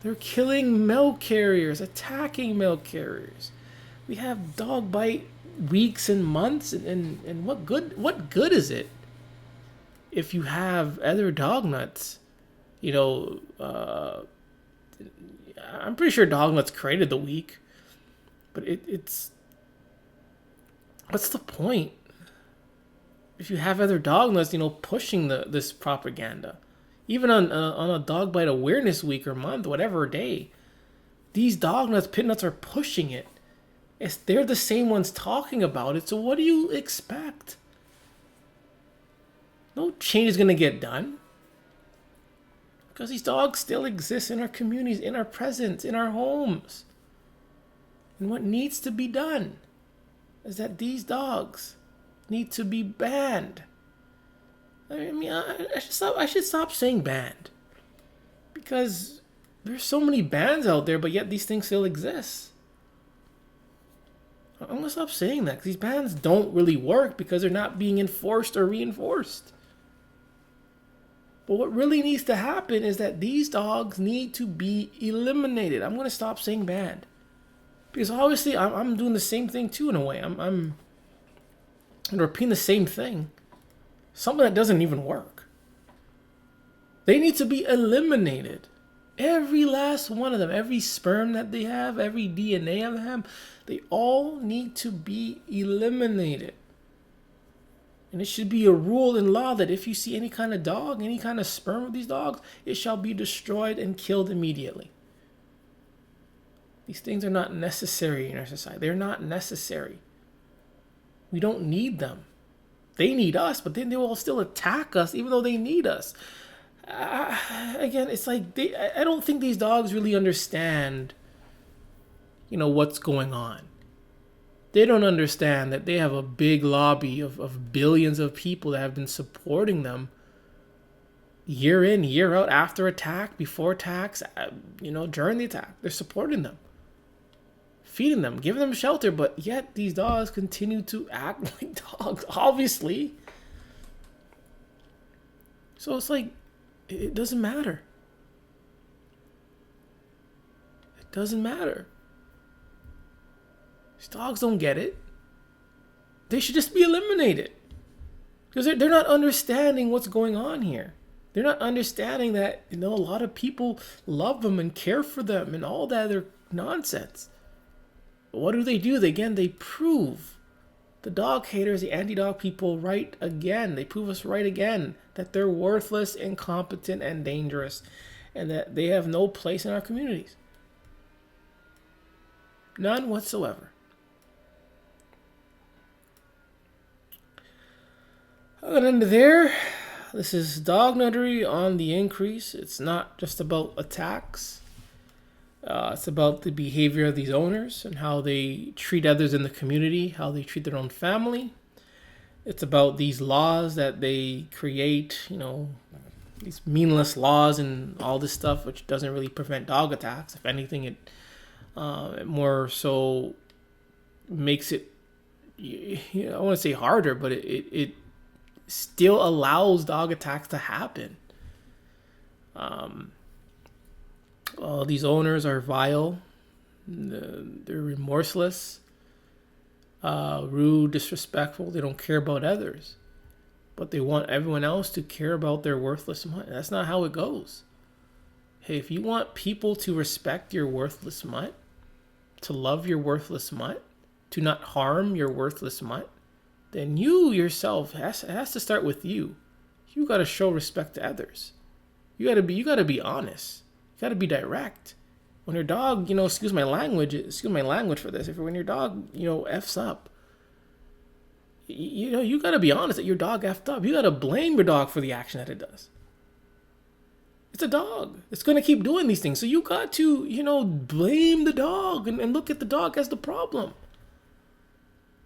Speaker 1: They're killing milk carriers, attacking milk carriers. We have dog bite weeks and months, and what good is it if you have other dog nuts? I'm pretty sure dog nuts created the week, but it's what's the point if you have other dog nuts, pushing this propaganda? Even on a dog bite awareness week or month, whatever day, these dog nuts, pit nuts are pushing it. They're the same ones talking about it. So what do you expect? No change is going to get done. Because these dogs still exist in our communities, in our presence, in our homes. And what needs to be done is that these dogs need to be banned. I should stop saying banned, because there's so many bans out there, but yet these things still exist. I'm gonna stop saying that, because these bans don't really work because they're not being enforced or reinforced. But what really needs to happen is that these dogs need to be eliminated. I'm gonna stop saying banned, because obviously I'm doing the same thing too, in a way. I'm repeating the same thing. Something that doesn't even work. They need to be eliminated. Every last one of them, every sperm that they have, every DNA of them, they all need to be eliminated. And it should be a rule in law that if you see any kind of dog, any kind of sperm of these dogs, it shall be destroyed and killed immediately. These things are not necessary in our society. They're not necessary. We don't need them. they need us, but then they will still attack us even though they need us. Again, it's like I don't think these dogs really understand, what's going on. They don't understand that they have a big lobby of billions of people that have been supporting them year in, year out, after attack, before attacks, during the attack. They're supporting them, feeding them, giving them shelter, but yet these dogs continue to act like dogs, obviously. So it's like, it doesn't matter. It doesn't matter. These dogs don't get it. They should just be eliminated. Because they're not understanding what's going on here. They're not understanding that, a lot of people love them and care for them and all that other nonsense. But what do? They prove the dog haters, the anti-dog people right again. They prove us right again that they're worthless, incompetent, and dangerous, and that they have no place in our communities. None whatsoever. I'm going to end it there. This is Dognuttery on the Increase. It's not just about attacks. It's about the behavior of these owners and how they treat others in the community, how they treat their own family. It's about these laws that they create, these meaningless laws and all this stuff, which doesn't really prevent dog attacks. If anything, it more so makes it, I want to say harder, but it still allows dog attacks to happen. All these owners are vile. They're remorseless, rude, disrespectful. They don't care about others, but they want everyone else to care about their worthless mutt. That's not how it goes. Hey, if you want people to respect your worthless mutt, to love your worthless mutt, to not harm your worthless mutt, then you yourself it has to start with you. You got to show respect to others. You got to be honest. You got to be direct. When your dog, excuse my language for this. When your dog, F's up, you got to be honest that your dog F'd up. You got to blame your dog for the action that it does. It's a dog. It's going to keep doing these things. So you got to, blame the dog and look at the dog as the problem.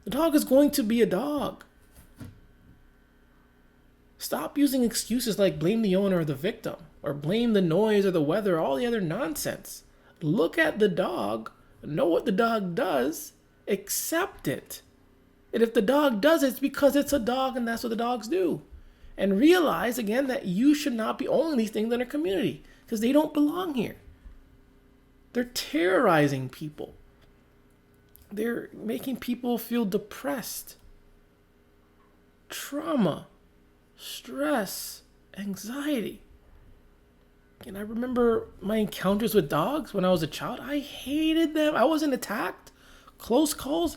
Speaker 1: The dog is going to be a dog. Stop using excuses like blame the owner or the victim, or blame the noise or the weather, or all the other nonsense. Look at the dog, know what the dog does, accept it. And if the dog does it, it's because it's a dog and that's what the dogs do. And realize again that you should not be owning these things in our community because they don't belong here. They're terrorizing people. They're making people feel depressed, trauma, stress, anxiety. And I remember my encounters with dogs when I was a child. I hated them. I wasn't attacked. Close calls,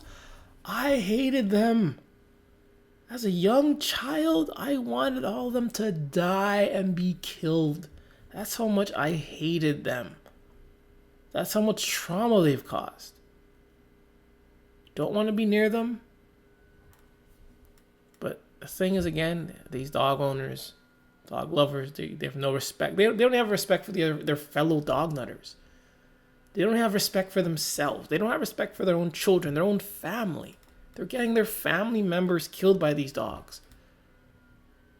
Speaker 1: I hated them. As a young child, I wanted all of them to die and be killed. That's how much I hated them. That's how much trauma they've caused. Don't want to be near them. But the thing is, again, these dog owners, dog lovers, they have no respect. They don't have respect for their fellow dog nutters. They don't have respect for themselves. They don't have respect for their own children, their own family. They're getting their family members killed by these dogs.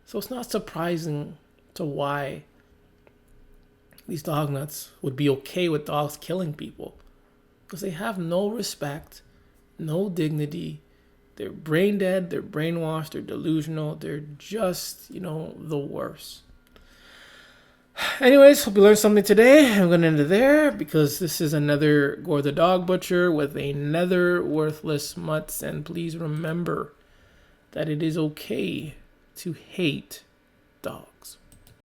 Speaker 1: So it's not surprising to why these dog nuts would be okay with dogs killing people. Because they have no respect, no dignity. They're brain dead, they're brainwashed, they're delusional. They're just, the worst. Anyways, hope you learned something today. I'm going to end it there because this is another Gore the Dog Butcher with another worthless mutts. And please remember that it is okay to hate dogs.